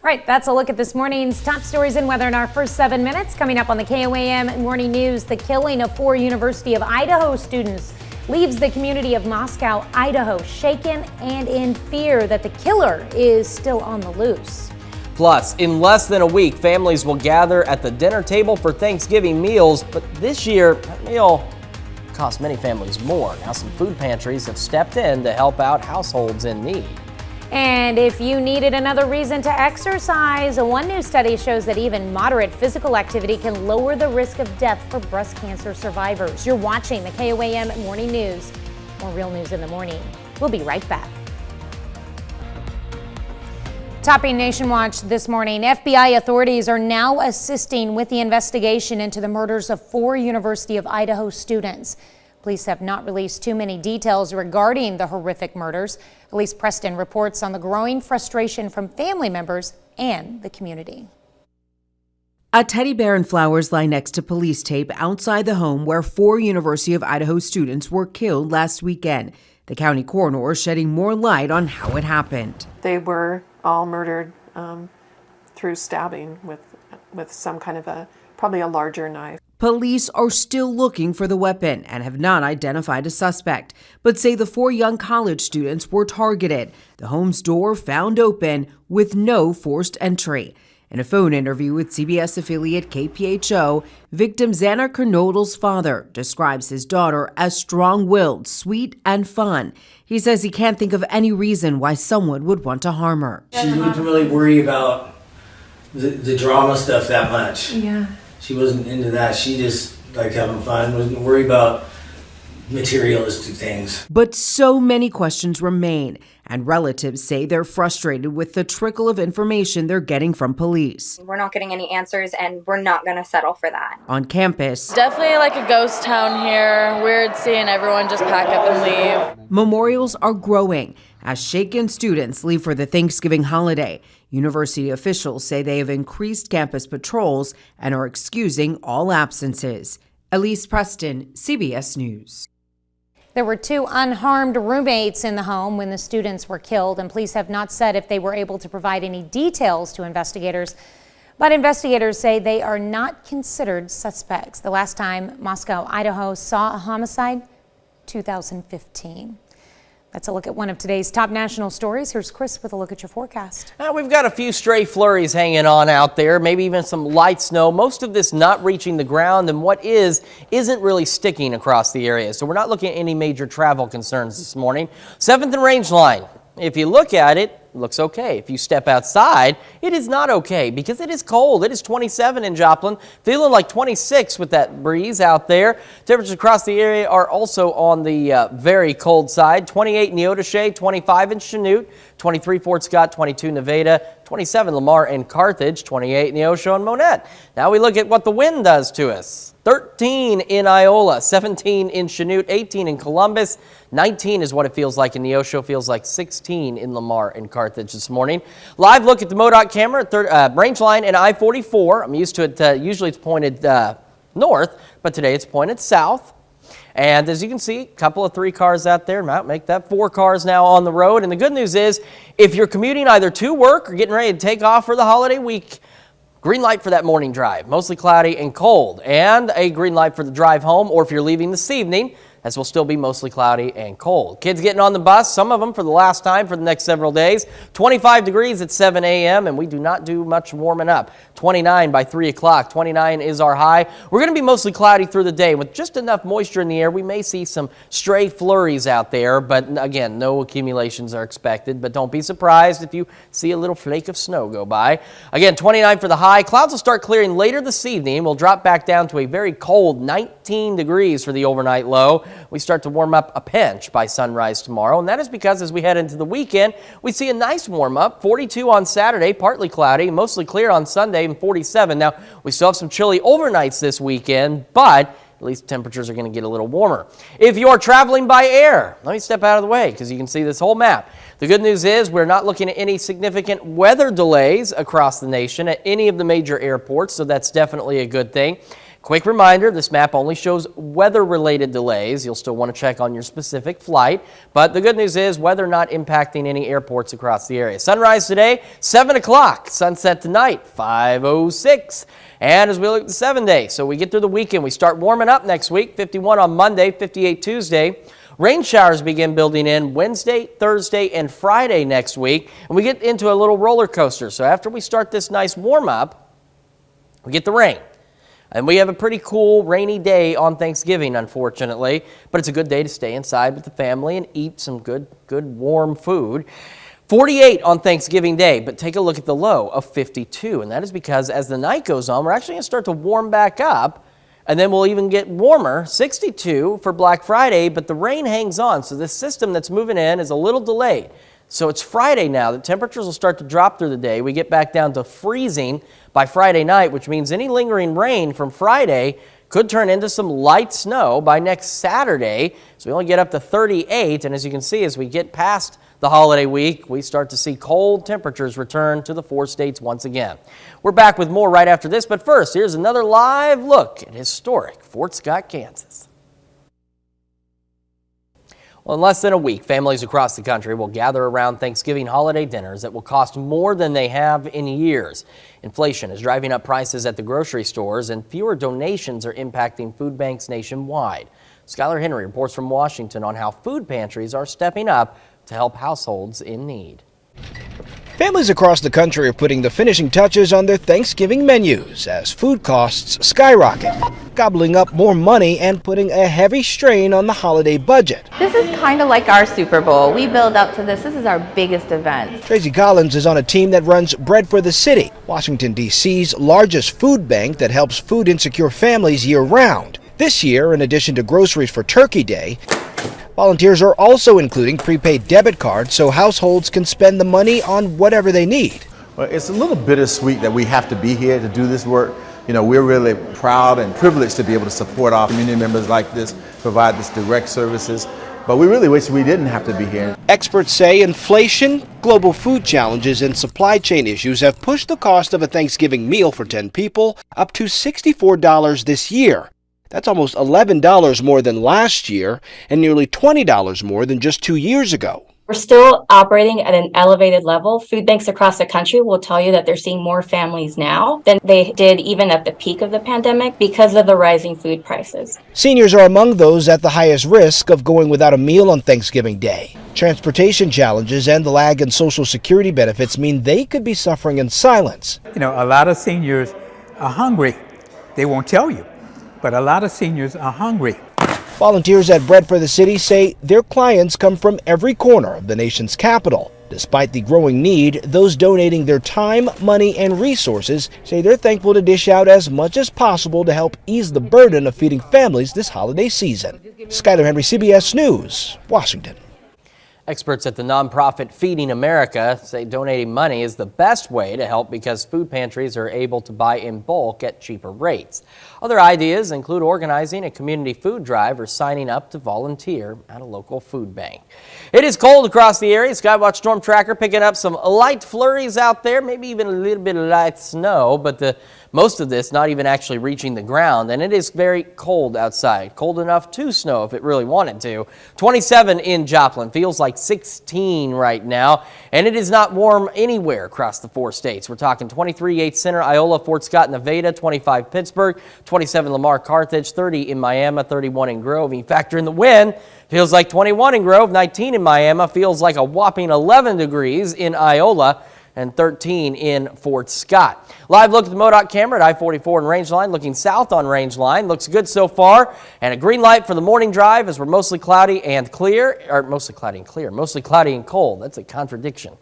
right, that's a look at this morning's top stories and weather in our first 7 minutes. Coming up on the KOAM Morning News, the killing of 4 University of Idaho students leaves the community of Moscow, Idaho, shaken and in fear that the killer is still on the loose. Plus, in less than a week, families will gather at the dinner table for Thanksgiving meals, but this year, that meal cost many families more. Now, some food pantries have stepped in to help out households in need. And if you needed another reason to exercise, one new study shows that even moderate physical activity can lower the risk of death for breast cancer survivors. You're watching the KOAM Morning News. More real news in the morning. We'll be right back. Topping Nation Watch this morning, FBI authorities are now assisting with the investigation into the murders of 4 University of Idaho students. Police have not released too many details regarding the horrific murders. Elise Preston reports on the growing frustration from family members and the community. A teddy bear and flowers lie next to police tape outside the home where 4 University of Idaho students were killed last weekend. The county coroner is shedding more light on how it happened. They were all murdered through stabbing with some kind of probably a larger knife. Police are still looking for the weapon and have not identified a suspect, but say the 4 young college students were targeted. The home's door found open with no forced entry. In a phone interview with CBS affiliate KPHO, victim Xana Kernodle's father describes his daughter as strong-willed, sweet, and fun. He says he can't think of any reason why someone would want to harm her. She wouldn't really worry about the drama stuff that much. Yeah. She wasn't into that. She just liked having fun, wasn't worried about materialistic things. But so many questions remain, and relatives say they're frustrated with the trickle of information they're getting from police. We're not getting any answers, and we're not going to settle for that. On campus, definitely like a ghost town here. Weird seeing everyone just pack up and leave. Memorials are growing as shaken students leave for the Thanksgiving holiday. University officials say they have increased campus patrols and are excusing all absences. Elise Preston, CBS News. There were 2 unharmed roommates in the home when the students were killed, and police have not said if they were able to provide any details to investigators. But investigators say they are not considered suspects. The last time Moscow, Idaho saw a homicide, 2015. That's a look at one of today's top national stories. Here's Chris with a look at your forecast. Now we've got a few stray flurries hanging on out there, maybe even some light snow. Most of this not reaching the ground, and what isn't really sticking across the area. So we're not looking at any major travel concerns this morning. 7th and Range Line. If you look at it, it looks okay. If you step outside, it is not okay because it is cold. It is 27 in Joplin, feeling like 26 with that breeze out there. Temperatures across the area are also on the very cold side. 28 in Neodesha, 25 in Chanute, 23 Fort Scott, 22 Nevada, 27 Lamar and Carthage, 28 in Neosho and Monette. Now we look at what the wind does to us. 13 in Iola, 17 in Chanute, 18 in Columbus, 19 is what it feels like in Neosho, feels like 16 in Lamar and Carthage this morning. Live look at the MoDOT camera at Range Line and I-44. I'm used to it, usually it's pointed north, but today it's pointed south. And as you can see, a couple of 3 cars out there, might make that 4 cars now on the road. And the good news is, if you're commuting either to work or getting ready to take off for the holiday week, green light for that morning drive, mostly cloudy and cold, and a green light for the drive home, or if you're leaving this evening, as we'll still be mostly cloudy and cold. Kids getting on the bus, some of them for the last time for the next several days. 25 degrees at 7 a.m. and we do not do much warming up. 29 by 3 o'clock. 29 is our high. We're going to be mostly cloudy through the day with just enough moisture in the air. We may see some stray flurries out there, but again, no accumulations are expected. But don't be surprised if you see a little flake of snow go by. Again, 29 for the high. Clouds will start clearing later this evening. We'll drop back down to a very cold 19 degrees for the overnight low. We start to warm up a pinch by sunrise tomorrow, and that is because as we head into the weekend, we see a nice warm up. 42 on Saturday, partly cloudy, mostly clear on Sunday, and 47. Now, we still have some chilly overnights this weekend, but at least temperatures are going to get a little warmer. If you're traveling by air, let me step out of the way because you can see this whole map. The good news is we're not looking at any significant weather delays across the nation at any of the major airports, so that's definitely a good thing. Quick reminder, this map only shows weather-related delays. You'll still want to check on your specific flight, but the good news is weather not impacting any airports across the area. Sunrise today, 7 o'clock. Sunset tonight, 5:06. And as we look at the 7-day, so we get through the weekend, we start warming up next week, 51 on Monday, 58 Tuesday. Rain showers begin building in Wednesday, Thursday, and Friday next week, and we get into a little roller coaster. So after we start this nice warm-up, we get the rain. And we have a pretty cool rainy day on Thanksgiving, unfortunately, but it's a good day to stay inside with the family and eat some good warm food. 48 on Thanksgiving Day, but take a look at the low of 52, and that is because as the night goes on, we're actually going to start to warm back up, and then we'll even get warmer, 62 for Black Friday, but the rain hangs on, so this system that's moving in is a little delayed. So it's Friday now. The temperatures will start to drop through the day. We get back down to freezing by Friday night, which means any lingering rain from Friday could turn into some light snow by next Saturday. So we only get up to 38. And as you can see, as we get past the holiday week, we start to see cold temperatures return to the 4 states once again. We're back with more right after this. But first, here's another live look at historic Fort Scott, Kansas. Well, in less than a week, families across the country will gather around Thanksgiving holiday dinners that will cost more than they have in years. Inflation is driving up prices at the grocery stores, and fewer donations are impacting food banks nationwide. Skylar Henry reports from Washington on how food pantries are stepping up to help households in need. Families across the country are putting the finishing touches on their Thanksgiving menus as food costs skyrocket, gobbling up more money and putting a heavy strain on the holiday budget. This is kind of like our Super Bowl. We build up to this. This is our biggest event. Tracy Collins is on a team that runs Bread for the City, Washington, D.C.'s largest food bank that helps food insecure families year-round. This year, in addition to groceries for Turkey Day, volunteers are also including prepaid debit cards so households can spend the money on whatever they need. Well, it's a little bittersweet that we have to be here to do this work. You know, we're really proud and privileged to be able to support our community members like this, provide this direct services, but we really wish we didn't have to be here. Experts say inflation, global food challenges, and supply chain issues have pushed the cost of a Thanksgiving meal for 10 people up to $64 this year. That's almost $11 more than last year and nearly $20 more than just 2 years ago. We're still operating at an elevated level. Food banks across the country will tell you that they're seeing more families now than they did even at the peak of the pandemic because of the rising food prices. Seniors are among those at the highest risk of going without a meal on Thanksgiving Day. Transportation challenges and the lag in Social Security benefits mean they could be suffering in silence. You know, a lot of seniors are hungry. They won't tell you, but a lot of seniors are hungry. Volunteers at Bread for the City say their clients come from every corner of the nation's capital. Despite the growing need, those donating their time, money, and resources say they're thankful to dish out as much as possible to help ease the burden of feeding families this holiday season. Skylar Henry, CBS News, Washington. Experts at the nonprofit Feeding America say donating money is the best way to help because food pantries are able to buy in bulk at cheaper rates. Other ideas include organizing a community food drive or signing up to volunteer at a local food bank. It is cold across the area. Skywatch Storm Tracker picking up some light flurries out there, maybe even a little bit of light snow, but the most of this not even actually reaching the ground, and it is very cold outside. Cold enough to snow if it really wanted to. 27 in Joplin, feels like 16 right now, and it is not warm anywhere across the 4 states. We're talking 23 Yates Center, Iola, Fort Scott, Nevada, 25 Pittsburgh, 27 Lamar, Carthage, 30 in Miami, 31 in Grove. You factor in the wind, feels like 21 in Grove, 19 in Miami, feels like a whopping 11 degrees in Iola, and 13 in Fort Scott. Live look at the MoDOT camera at I-44 and Rangeline, looking south on Rangeline. Looks good so far, and a green light for the morning drive as we're mostly cloudy and clear, or mostly cloudy and clear, mostly cloudy and cold. That's a contradiction.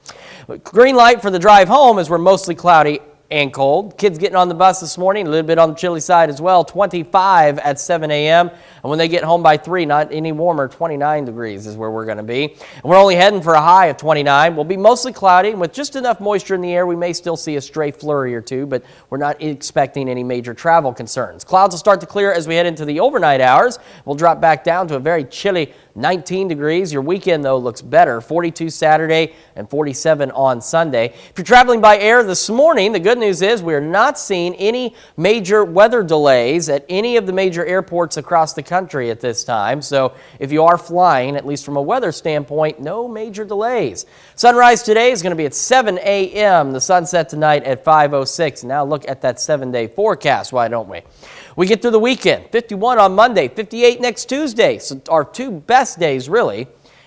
Green light for the drive home as we're mostly cloudy and cold. Kids getting on the bus this morning, a little bit on the chilly side as well. 25 at 7 a.m. And when they get home by 3, not any warmer, 29 degrees is where we're going to be. And we're only heading for a high of 29. We'll be mostly cloudy, and with just enough moisture in the air, we may still see a stray flurry or two, but we're not expecting any major travel concerns. Clouds will start to clear as we head into the overnight hours. We'll drop back down to a very chilly 19 degrees. Your weekend, though, looks better. 42 Saturday and 47 on Sunday. If you're traveling by air this morning, the good news is we're not seeing any major weather delays at any of the major airports across the country at this time. So if you are flying, at least from a weather standpoint, no major delays. Sunrise today is going to be at 7 a.m. The sunset tonight at 5:06. Now look at that 7-day forecast. Why don't we? We get through the weekend, 51 on Monday, 58 next Tuesday. So our 2 best days, really.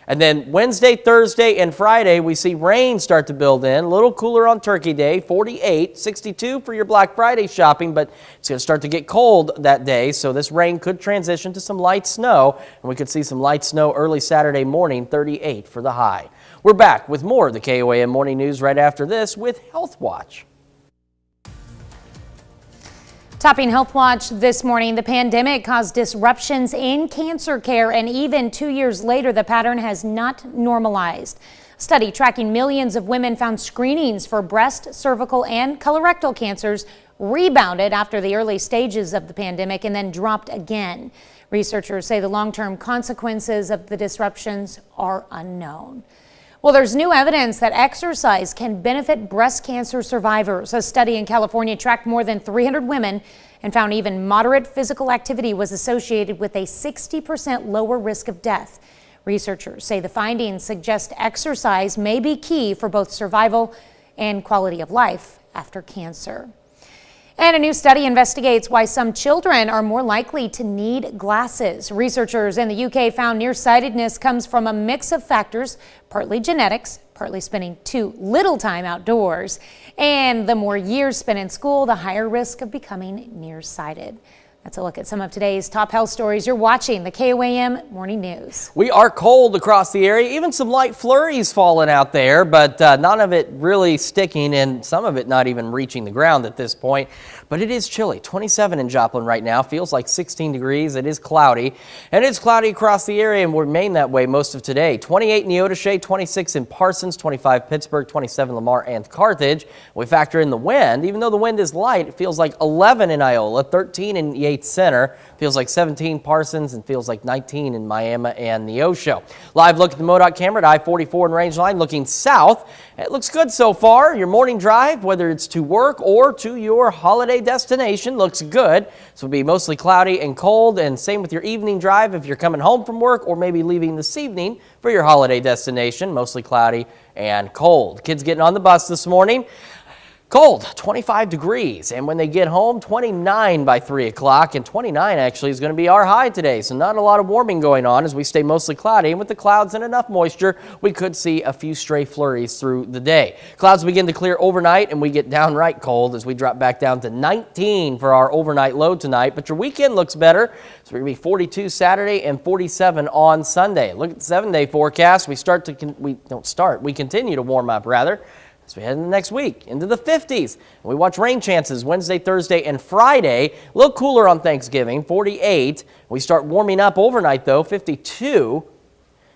And then Wednesday, Thursday, and Friday, we see rain start to build in. A little cooler on Turkey Day, 48, 62 for your Black Friday shopping, but it's going to start to get cold that day, so this rain could transition to some light snow, and we could see some light snow early Saturday morning, 38 for the high. We're back with more of the KOAM Morning News right after this with Health Watch. Topping Health Watch this morning, the pandemic caused disruptions in cancer care, and even 2 years later, the pattern has not normalized. A study tracking millions of women found screenings for breast, cervical, and colorectal cancers rebounded after the early stages of the pandemic and then dropped again. Researchers say the long-term consequences of the disruptions are unknown. Well, there's new evidence that exercise can benefit breast cancer survivors. A study in California tracked more than 300 women and found even moderate physical activity was associated with a 60% lower risk of death. Researchers say the findings suggest exercise may be key for both survival and quality of life after cancer. And a new study investigates why some children are more likely to need glasses. Researchers in the UK found nearsightedness comes from a mix of factors, partly genetics, partly spending too little time outdoors, and the more years spent in school, the higher risk of becoming nearsighted. That's a look at some of today's top health stories. You're watching the KOAM Morning News. We are cold across the area, even some light flurries falling out there, but none of it really sticking, and some of it not even reaching the ground at this point. But it is chilly. 27 in Joplin right now, feels like 16 degrees. It is cloudy, and it's cloudy across the area and will remain that way most of today. 28 in Neodesha, 26 in Parsons, 25 Pittsburgh, 27 Lamar and Carthage. We factor in the wind. Even though the wind is light, it feels like 11 in Iola, 13 in Yates Center, feels like 17 Parsons, and feels like 19 in Miami and Neosho. Live look at the MoDOT camera at I-44 and Rangeline, looking south. It looks good so far. Your morning drive, whether it's to work or to your holiday destination, looks good. So it'll be mostly cloudy and cold, and same with your evening drive if you're coming home from work or maybe leaving this evening for your holiday destination, mostly cloudy and cold. Kids getting on the bus this morning. Cold, 25 degrees, and when they get home, 29 by 3 o'clock, and 29 actually is going to be our high today, so not a lot of warming going on as we stay mostly cloudy, and with the clouds and enough moisture, we could see a few stray flurries through the day. Clouds begin to clear overnight, and we get downright cold as we drop back down to 19 for our overnight low tonight, but your weekend looks better, so we're going to be 42 Saturday and 47 on Sunday. Look at the 7-day forecast. We continue to warm up, rather, as we head into next week, into the 50s. We watch rain chances Wednesday, Thursday, and Friday. A little cooler on Thanksgiving, 48. We start warming up overnight, though, 52.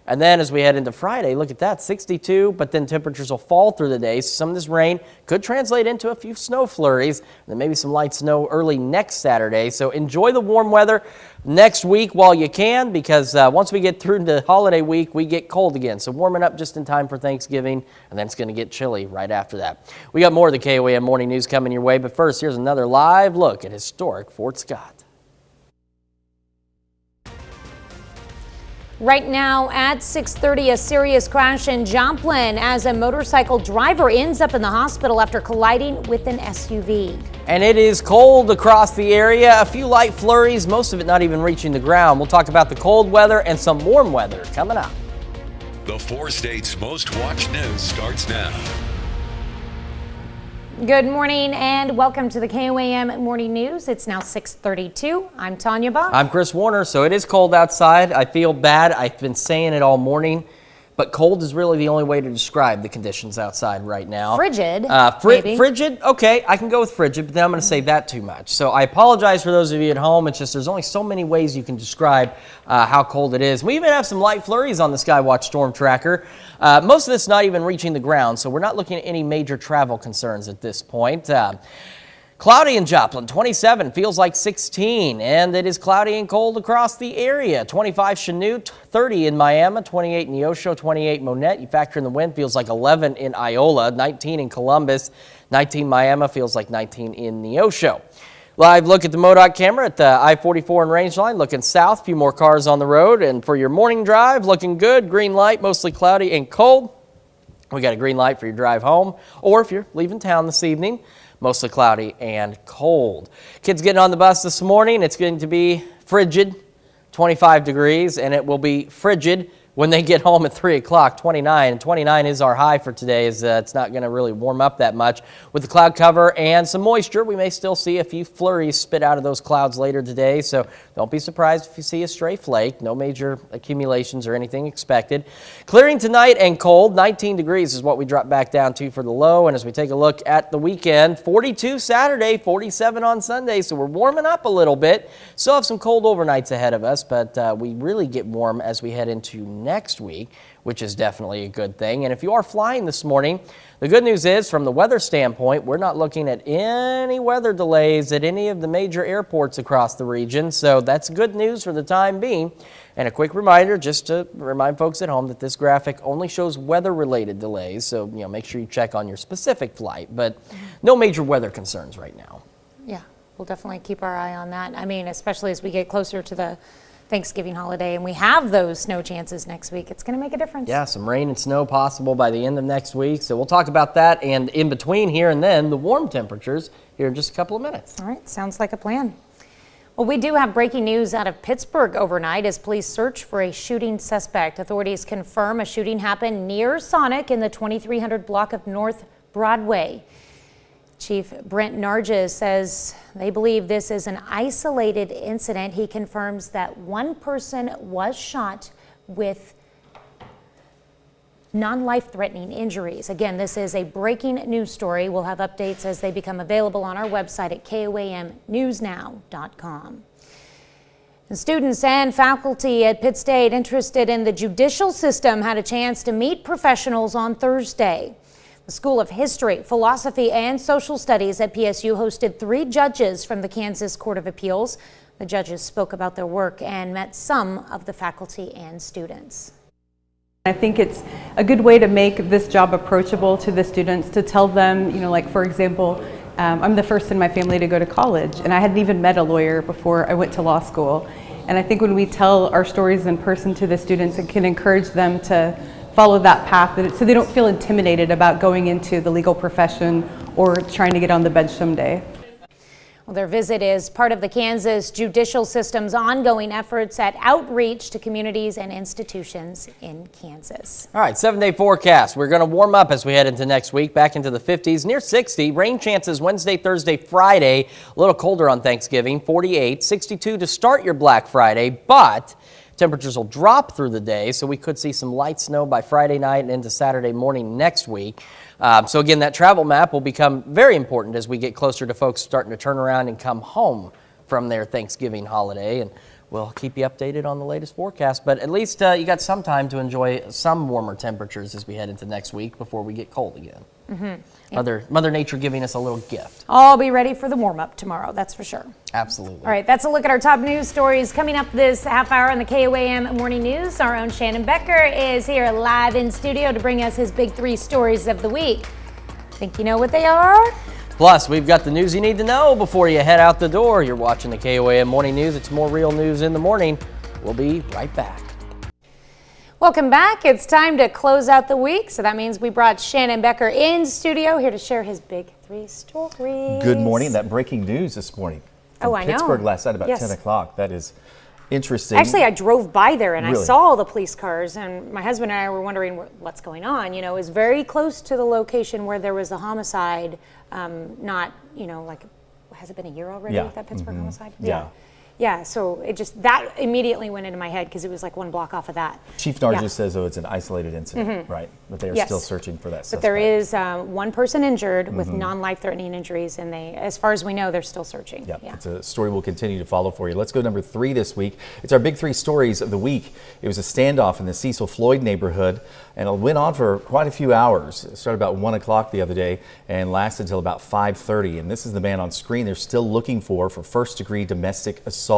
And then as we head into Friday, look at that, 62, but then temperatures will fall through the day. So some of this rain could translate into a few snow flurries, and then maybe some light snow early next Saturday. So enjoy the warm weather next week while you can, because once we get through the holiday week, we get cold again. So warming up just in time for Thanksgiving, and then it's going to get chilly right after that. We got more of the KOAM Morning News coming your way, but first, here's another live look at historic Fort Scott. Right now at 6:30, a serious crash in Joplin as a motorcycle driver ends up in the hospital after colliding with an SUV. And it is cold across the area. A few light flurries, most of it not even reaching the ground. We'll talk about the cold weather and some warm weather coming up. The 4 states' most watched news starts now. Good morning and welcome to the KOAM Morning News. It's now 6:32. I'm Tanya Bach. I'm Chris Warner. So it is cold outside. I feel bad. I've been saying it all morning, but cold is really the only way to describe the conditions outside right now. Frigid, maybe. Frigid, okay, I can go with frigid, but then I'm going to say that too much. So I apologize for those of you at home. It's just there's only so many ways you can describe how cold it is. We even have some light flurries on the Skywatch Storm Tracker. Most of this not even reaching the ground, so we're not looking at any major travel concerns at this point. Cloudy in Joplin, 27, feels like 16, and it is cloudy and cold across the area. 25 Chanute, 30 in Miami, 28 in Neosho, 28 Monette. You factor in the wind, feels like 11 in Iola, 19 in Columbus, 19 Miami, feels like 19 in Neosho. Live look at the MoDOT camera at the I-44 and Rangeline, looking south, a few more cars on the road, and for your morning drive, looking good, green light, mostly cloudy and cold. We got a green light for your drive home, or if you're leaving town this evening, mostly cloudy and cold. Kids getting on the bus this morning, it's going to be frigid, 25 degrees, and it will be frigid when they get home at 3 o'clock, 29. And 29 is our high for today, as it's not going to really warm up that much. With the cloud cover and some moisture, we may still see a few flurries spit out of those clouds later today, so don't be surprised if you see a stray flake. No major accumulations or anything expected. Clearing tonight and cold, 19 degrees is what we drop back down to for the low. And as we take a look at the weekend, 42 Saturday, 47 on Sunday, so we're warming up a little bit. Still have some cold overnights ahead of us, but we really get warm as we head into next week, which is definitely a good thing. And if you are flying this morning, the good news is, from the weather standpoint, we're not looking at any weather delays at any of the major airports across the region, so that's good news for the time being. And a quick reminder, just to remind folks at home, that this graphic only shows weather-related delays, so make sure you check on your specific flight, but no major weather concerns right now. Yeah, we'll definitely keep our eye on that. I mean, especially as we get closer to the Thanksgiving holiday and we have those snow chances next week, it's going to make a difference. Yeah, some rain and snow possible by the end of next week. So we'll talk about that, and in between here and then, the warm temperatures here in just a couple of minutes. All right, sounds like a plan. Well, we do have breaking news out of Pittsburgh overnight as police search for a shooting suspect. Authorities confirm a shooting happened near Sonic in the 2300 block of North Broadway. Chief Brent Nargis says they believe this is an isolated incident. He confirms that one person was shot with non-life-threatening injuries. Again, this is a breaking news story. We'll have updates as they become available on our website at KOAMnewsnow.com. And students and faculty at Pitt State interested in the judicial system had a chance to meet professionals on Thursday. The School of History, Philosophy, and Social Studies at PSU hosted 3 judges from the Kansas Court of Appeals. The judges spoke about their work and met some of the faculty and students. I think it's a good way to make this job approachable to the students, to tell them, like for example, I'm the first in my family to go to college, and I hadn't even met a lawyer before I went to law school. And I think when we tell our stories in person to the students, it can encourage them to follow that path so they don't feel intimidated about going into the legal profession or trying to get on the bench someday. Well, their visit is part of the Kansas judicial system's ongoing efforts at outreach to communities and institutions in Kansas. All right, 7-day forecast. We're going to warm up as we head into next week, back into the 50s, near 60. Rain chances Wednesday, Thursday, Friday. A little colder on Thanksgiving, 48. 62 to start your Black Friday, but temperatures will drop through the day, so we could see some light snow by Friday night and into Saturday morning next week. So again, that travel map will become very important as we get closer to folks starting to turn around and come home from their Thanksgiving holiday. And we'll keep you updated on the latest forecast. But at least you got some time to enjoy some warmer temperatures as we head into next week before we get cold again. Mother Nature giving us a little gift. I'll be ready for the warm-up tomorrow, that's for sure. Absolutely. All right, that's a look at our top news stories coming up this half hour on the KOAM Morning News. Our own Shannon Becker is here live in studio to bring us his big 3 stories of the week. Think you know what they are? Plus, we've got the news you need to know before you head out the door. You're watching the KOAM Morning News. It's more real news in the morning. We'll be right back. Welcome back. It's time to close out the week. So that means we brought Shannon Becker in studio here to share his big 3 stories. Good morning. That breaking news this morning. Oh, I know. Pittsburgh last night about Yes. 10 o'clock. That is interesting. Actually, I drove by there and I Really? saw all the police cars, and my husband and I were wondering what's going on. You know, it was very close to the location where there was a homicide. Not, you know, like, has it been a year already with that Pittsburgh homicide? Yeah. Yeah, so it just, that immediately went into my head because it was like 1 block off of that. Chief Nargis says, it's an isolated incident, right? But they are Yes. still searching for that suspect. But there is 1 person injured with non-life-threatening injuries, and they, as far as we know, they're still searching. Yep. It's a story we'll continue to follow for you. Let's go number 3 this week. It's our big 3 stories of the week. It was a standoff in the Cecil Floyd neighborhood, and it went on for quite a few hours. It started about 1 o'clock the other day and lasted until about 5:30. And this is the man on screen they're still looking for first-degree domestic assault.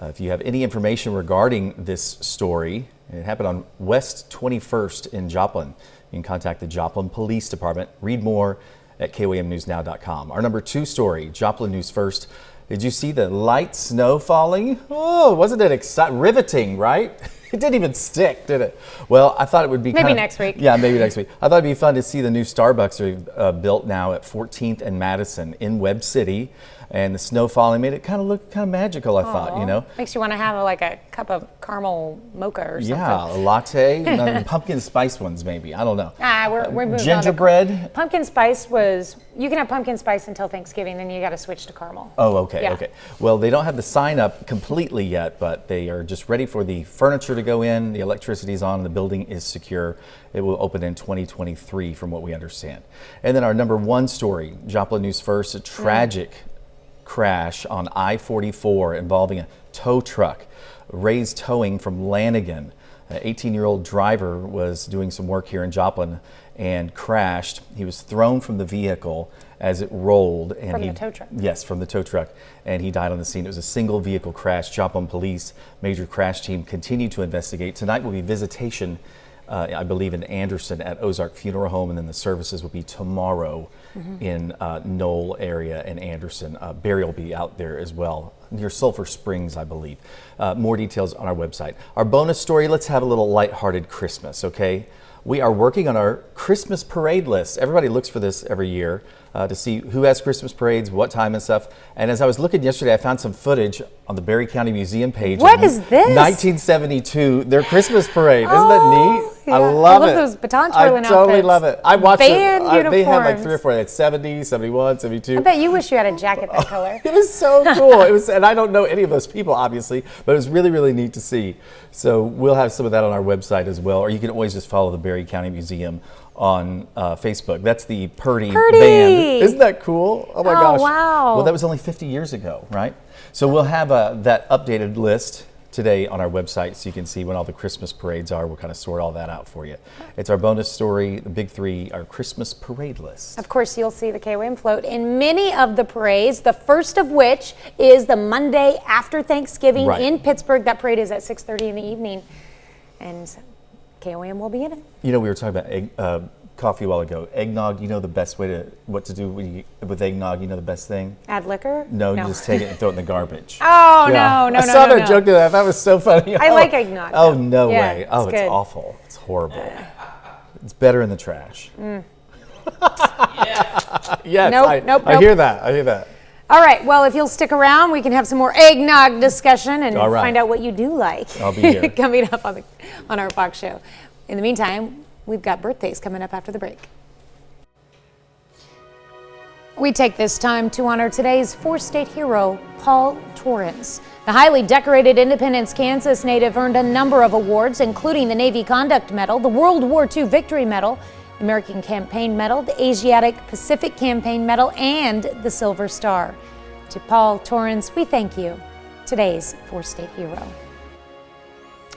If you have any information regarding this story, it happened on West 21st in Joplin. You can contact the Joplin Police Department. Read more at KOAMNewsNow.com. Our number 2 story, Joplin News First. Did you see the light snow falling? Oh, wasn't it riveting, right? It didn't even stick, did it? Well, I thought it would be Maybe next week. Yeah, maybe next week. I thought it'd be fun to see the new Starbucks we've built now at 14th and Madison in Webb City. And the snow falling made it kind of look kind of magical, I thought, you know? Makes you want to have like a cup of caramel mocha or something. Yeah, a latte, pumpkin spice ones maybe, I don't know. We're moving Gingerbread? on to pumpkin spice was, you can have pumpkin spice until Thanksgiving, then you got to switch to caramel. Oh, okay, Yeah. okay. Well, they don't have the sign up completely yet, but they are just ready for the furniture to go in, the electricity's on, the building is secure. It will open in 2023 from what we understand. And then our number 1 story, Joplin News First, a tragic crash on I-44 involving a tow truck. Ray's Towing from Lanigan. An 18-year-old driver was doing some work here in Joplin and crashed. He was thrown from the vehicle as it rolled. And From the tow truck? Yes, from the tow truck. And he died on the scene. It was a single vehicle crash. Joplin Police Major Crash Team continue to investigate. Tonight will be visitation, I believe, in Anderson at Ozark Funeral Home, and then the services will be tomorrow in Knoll area in Anderson. Burial will be out there as well, near Sulphur Springs, I believe. More details on our website. Our bonus story, let's have a little lighthearted Christmas, okay? We are working on our Christmas parade list. Everybody looks for this every year to see who has Christmas parades, what time and stuff. And as I was looking yesterday, I found some footage on the Berry County Museum page. What is this? 1972, their Christmas parade. Isn't that neat? Yeah. I love it. I love those baton twirling I totally outfits. love it. I watched Band it. They had like uniforms. 3 or 4. They had 70, 71, 72. I bet you wish you had a jacket that color. It was so cool. It was, and I don't know any of those people, obviously, but it was really, really neat to see. So we'll have some of that on our website as well, or you can always just follow the Berry County Museum on Facebook. That's the Purdy Band. Isn't that cool? Oh my gosh. Wow. Well, that was only 50 years ago, right? So we'll have that updated list today on our website so you can see when all the Christmas parades are. We'll kind of sort all that out for you. It's our bonus story, the big 3, our Christmas parade list. Of course, you'll see the KOAM float in many of the parades, the first of which is the Monday after Thanksgiving in Pittsburgh. That parade is at 6:30 in the evening, and KOAM will be in it. You know, we were talking about coffee a while ago. Eggnog, you know the best way to, what to do with eggnog, you know the best thing? Add liquor? No, you just take it and throw it in the garbage. Oh, Yeah. no. I saw that joke today. I thought it was so funny. I like eggnog. Oh, no Yeah, way. Oh, it's it's good. awful. It's horrible. It's better in the trash. Yes, Nope. I hear that. I hear that. All right, well, if you'll stick around, we can have some more eggnog discussion and All right. find out what you do like. I'll be here. Coming up on our Fox show. In the meantime, we've got birthdays coming up after the break. We take this time to honor today's 4-state hero, Paul Torrance. The highly decorated Independence, Kansas native earned a number of awards, including the Navy Conduct Medal, the World War II Victory Medal, American Campaign Medal, the Asiatic Pacific Campaign Medal, and the Silver Star. To Paul Torrance, we thank you. today's four-state hero.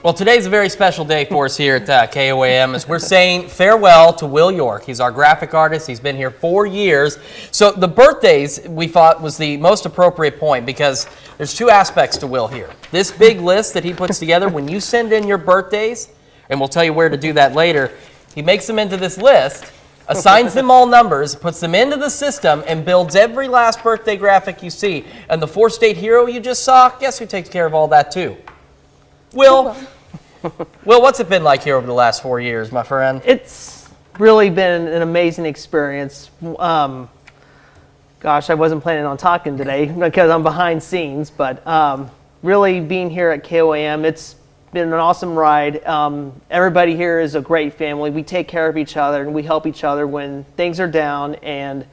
Well, today's a very special day for us here at KOAM as we're saying farewell to Will York. He's our graphic artist. He's been here 4 years. So the birthdays we thought was the most appropriate point because there's 2 aspects to Will here. This big list that he puts together, when you send in your birthdays, and we'll tell you where to do that later, he makes them into this list, assigns them all numbers, puts them into the system, and builds every last birthday graphic you see. And the four-state hero you just saw, guess who takes care of all that too? Will. Will, what's it been like here over the last 4 years, my friend? It's really been an amazing experience. Gosh, I wasn't planning on talking today because I'm behind scenes, but really being here at KOAM, it's been an awesome ride. Everybody here is a great family. We take care of each other and we help each other when things are down, and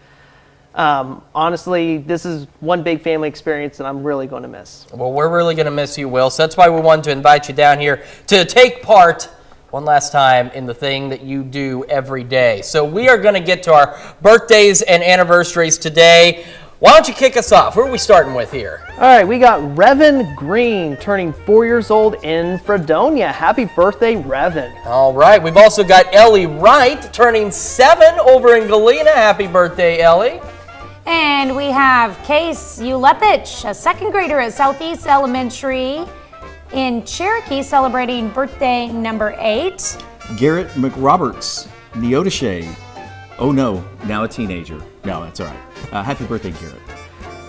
honestly, this is one big family experience that I'm really going to miss. Well, we're really going to miss you, Will. So that's why we wanted to invite you down here to take part one last time in the thing that you do every day. So we are going to get to our birthdays and anniversaries today. Why don't you kick us off? Who are we starting with here? All right, we got Revan Green turning 4 years old in Fredonia. Happy birthday, Revan. All right, we've also got Ellie Wright turning 7 over in Galena. Happy birthday, Ellie. And we have Case Ulepich, a second grader at Southeast Elementary in Cherokee, celebrating birthday number 8. Garrett McRoberts, Neotishe. Oh no, now a teenager. No, that's all right. Happy birthday, Garrett.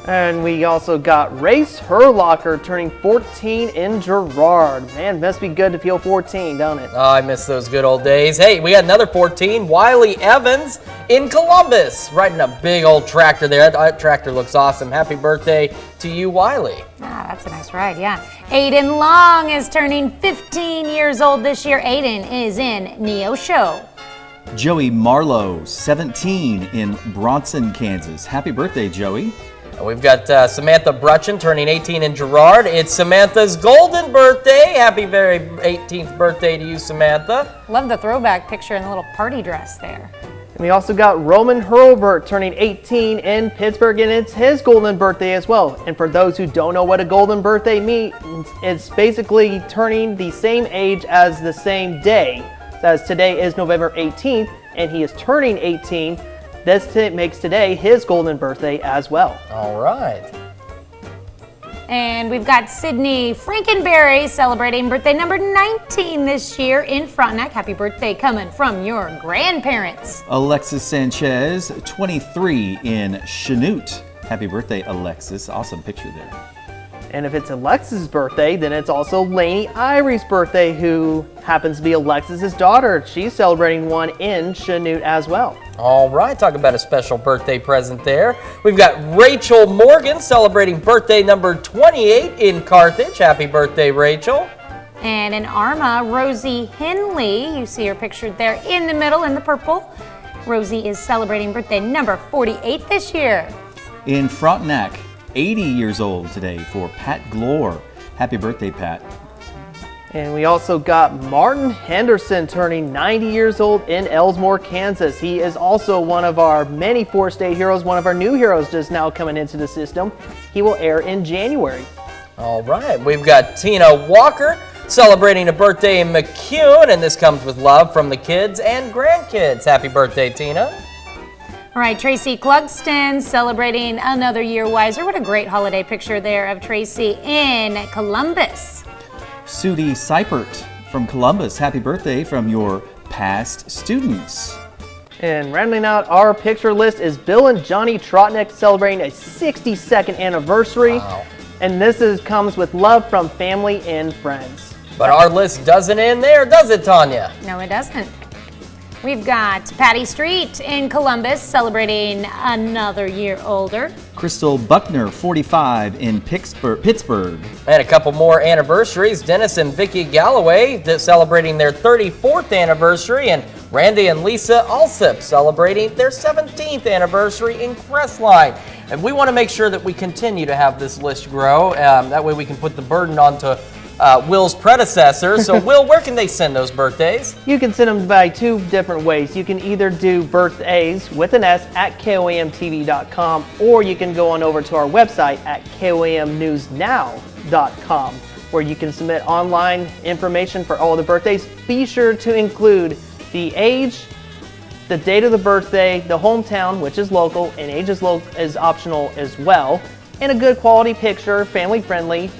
And we also got Race Herlocker turning 14 in Girard. Man, must be good to feel 14, don't it? Oh, I miss those good old days. Hey, we got another 14, Wiley Evans in Columbus, riding a big old tractor there. That tractor looks awesome. Happy birthday to you, Wiley. Ah, that's a nice ride, yeah. Aiden Long is turning 15 years old this year. Aiden is in Neosho. Joey Marlowe, 17 in Bronson, Kansas. Happy birthday, Joey. We've got Samantha Brutchin turning 18 in Girard. It's Samantha's golden birthday. Happy very 18th birthday to you, Samantha. Love the throwback picture in the little party dress there. And we also got Roman Hurlbert turning 18 in Pittsburgh, and it's his golden birthday as well. And for those who don't know what a golden birthday means, it's basically turning the same age as the same day. As today is November 18th, and he is turning 18. This makes today his golden birthday as well. All right. And we've got Sydney Frankenberry celebrating birthday number 19 this year in Frontenac. Happy birthday coming from your grandparents. Alexis Sanchez, 23 in Chanute. Happy birthday, Alexis. Awesome picture there. And if it's Alexis' birthday, then it's also Lainey Irie's birthday, who happens to be Alexis' daughter. She's celebrating one in Chanute as well. All right, talk about a special birthday present there. We've got Rachel Morgan celebrating birthday number 28 in Carthage. Happy birthday, Rachel. And in Arma, Rosie Henley, you see her pictured there in the middle in the purple. Rosie is celebrating birthday number 48 this year. In Frontenac, 80 years old today for Pat Glore. Happy birthday, Pat. And we also got Martin Henderson turning 90 years old in Elsmore, Kansas. He is also one of our many four-state heroes, one of our new heroes just now coming into the system. He will air in January. All right, we've got Tina Walker celebrating a birthday in McCune, and this comes with love from the kids and grandkids. Happy birthday, Tina. All right, Tracy Clugston celebrating another year wiser. What a great holiday picture there of Tracy in Columbus. Sudie Seipert from Columbus. Happy birthday from your past students. And rounding out our picture list is Bill and Johnny Trotnick celebrating a 62nd anniversary. Wow. And this comes with love from family and friends. But our list doesn't end there, does it, Tanya? No, it doesn't. We've got Patty Street in Columbus celebrating another year older. Crystal Buckner, 45 in Pittsburgh. And a couple more anniversaries. Dennis and Vicki Galloway celebrating their 34th anniversary, and Randy and Lisa Alsip celebrating their 17th anniversary in Crestline. And we want to make sure that we continue to have this list grow. That way we can put the burden onto Will's predecessor. So Will, where can they send those birthdays? You can send them by two different ways. You can either do birthdays with an S at KOAMTV.com, or you can go on over to our website at KOAM News Now. KOAM.com, where you can submit online information for all the birthdays. Be sure to include the age, the date of the birthday, the hometown, which is local, and age is optional as well, and a good quality picture, family friendly,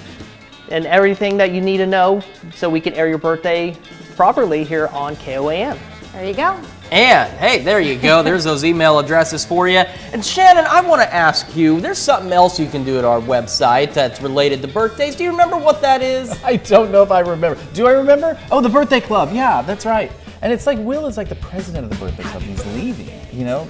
and everything that you need to know so we can air your birthday properly here on KOAM. There you go. And hey, there you go. There's those email addresses for you. And Shannon, I want to ask you, there's something else you can do at our website that's related to birthdays. Do you remember what that is? I don't know if I remember. Do I remember? Oh, the birthday club. Yeah, that's right. And it's like Will is like the president of the birthday club. He's leaving. You know,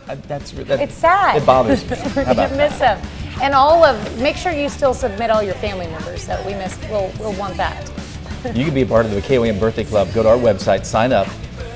It's sad. It bothers me. We're How gonna about miss him. And make sure you still submit all your family members that we missed. We'll want that. You can be a part of the KOAM Birthday Club. Go to our website, sign up.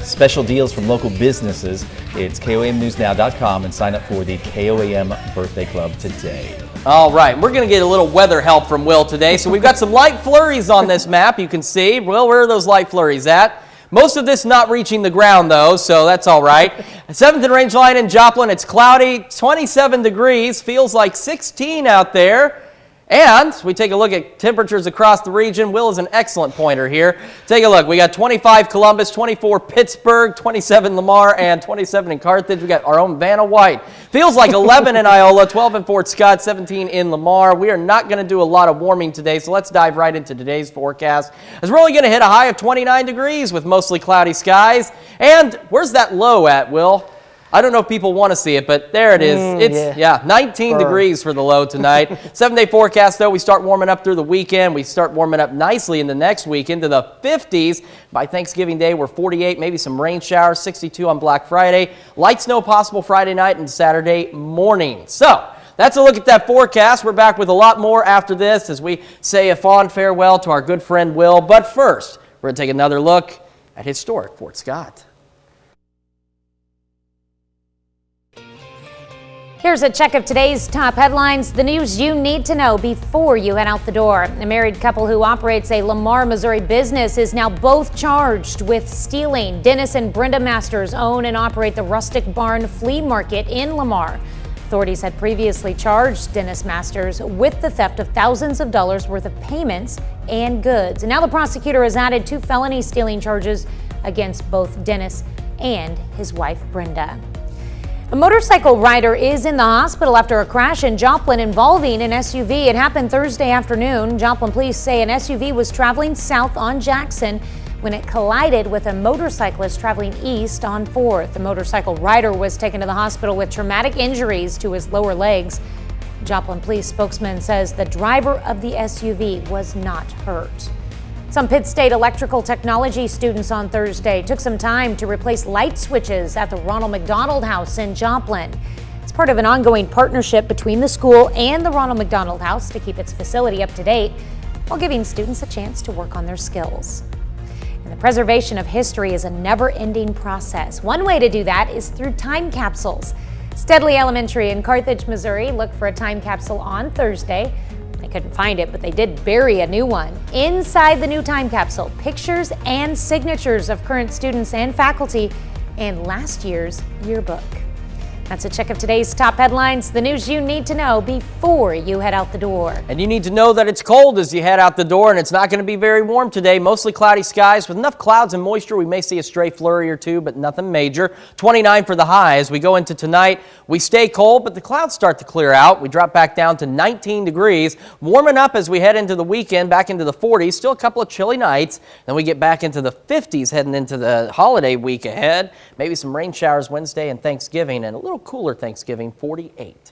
Special deals from local businesses. It's KOAMnewsnow.com and sign up for the KOAM Birthday Club today. All right, we're going to get a little weather help from Will today. So we've got some light flurries on this map. You can see. Will, where are those light flurries at? Most of this not reaching the ground, though, so that's all right. 7th and Range Line in Joplin, it's cloudy, 27 degrees, feels like 16 out there. And we take a look at temperatures across the region. Will is an excellent pointer here. Take a look. We got 25 Columbus, 24 Pittsburgh, 27 Lamar, and 27 in Carthage. We got our own Vanna White. Feels like 11 in Iola, 12 in Fort Scott, 17 in Lamar. We are not going to do a lot of warming today, so let's dive right into today's forecast. As we're only going to hit a high of 29 degrees with mostly cloudy skies. And where's that low at, Will? I don't know if people want to see it, but there it is. It's 19 degrees for the low tonight. 7-day forecast, though, we start warming up through the weekend. We start warming up nicely in the next week into the 50s. By Thanksgiving Day, we're 48, maybe some rain showers, 62 on Black Friday. Light snow possible Friday night and Saturday morning. So that's a look at that forecast. We're back with a lot more after this as we say a fond farewell to our good friend Will. But first, we're going to take another look at historic Fort Scott. Here's a check of today's top headlines, the news you need to know before you head out the door. A married couple who operates a Lamar, Missouri business is now both charged with stealing. Dennis and Brenda Masters own and operate the Rustic Barn Flea Market in Lamar. Authorities had previously charged Dennis Masters with the theft of thousands of dollars worth of payments and goods. And now the prosecutor has added 2 felony stealing charges against both Dennis and his wife, Brenda. A motorcycle rider is in the hospital after a crash in Joplin involving an SUV. It happened Thursday afternoon. Joplin police say an SUV was traveling south on Jackson when it collided with a motorcyclist traveling east on 4th. The motorcycle rider was taken to the hospital with traumatic injuries to his lower legs. Joplin police spokesman says the driver of the SUV was not hurt. Some Pitt State electrical technology students on Thursday took some time to replace light switches at the Ronald McDonald House in Joplin. It's part of an ongoing partnership between the school and the Ronald McDonald House to keep its facility up to date while giving students a chance to work on their skills. And the preservation of history is a never-ending process. One way to do that is through time capsules. Steadley Elementary in Carthage, Missouri looked for a time capsule on Thursday. They couldn't find it, but they did bury a new one. Inside the new time capsule, pictures and signatures of current students and faculty and last year's yearbook. That's a check of today's top headlines, the news you need to know before you head out the door. And you need to know that it's cold as you head out the door, and it's not going to be very warm today. Mostly cloudy skies with enough clouds and moisture. We may see a stray flurry or two, but nothing major. 29 for the high. As we go into tonight, we stay cold, but the clouds start to clear out. We drop back down to 19 degrees. Warming up as we head into the weekend, back into the 40s. Still a couple of chilly nights. Then we get back into the 50s heading into the holiday week ahead. Maybe some rain showers Wednesday and Thanksgiving, and a little cooler Thanksgiving, 48.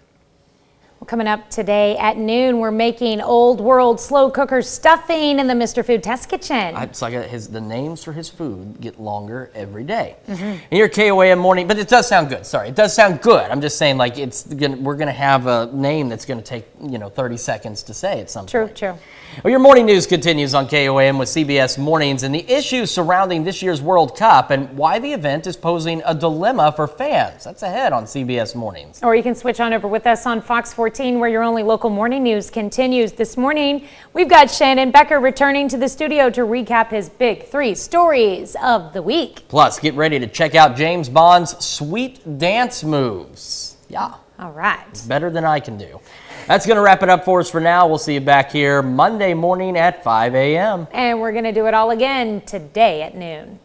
Well, coming up today at noon, we're making old world slow cooker stuffing in the Mr. Food Test Kitchen. It's like the names for his food get longer every day. And your KOAM morning, but it does sound good. Sorry, it does sound good. I'm just saying, like, we're gonna have a name that's gonna take 30 seconds to say at some point. True. Well, your morning news continues on KOAM with CBS Mornings and the issues surrounding this year's World Cup and why the event is posing a dilemma for fans. That's ahead on CBS Mornings. Or you can switch on over with us on Fox 14, where your only local morning news continues. This morning, we've got Shannon Becker returning to the studio to recap his big 3 stories of the week. Plus, get ready to check out James Bond's sweet dance moves. Yeah. All right. Better than I can do. That's going to wrap it up for us for now. We'll see you back here Monday morning at 5 a.m. And we're going to do it all again today at noon.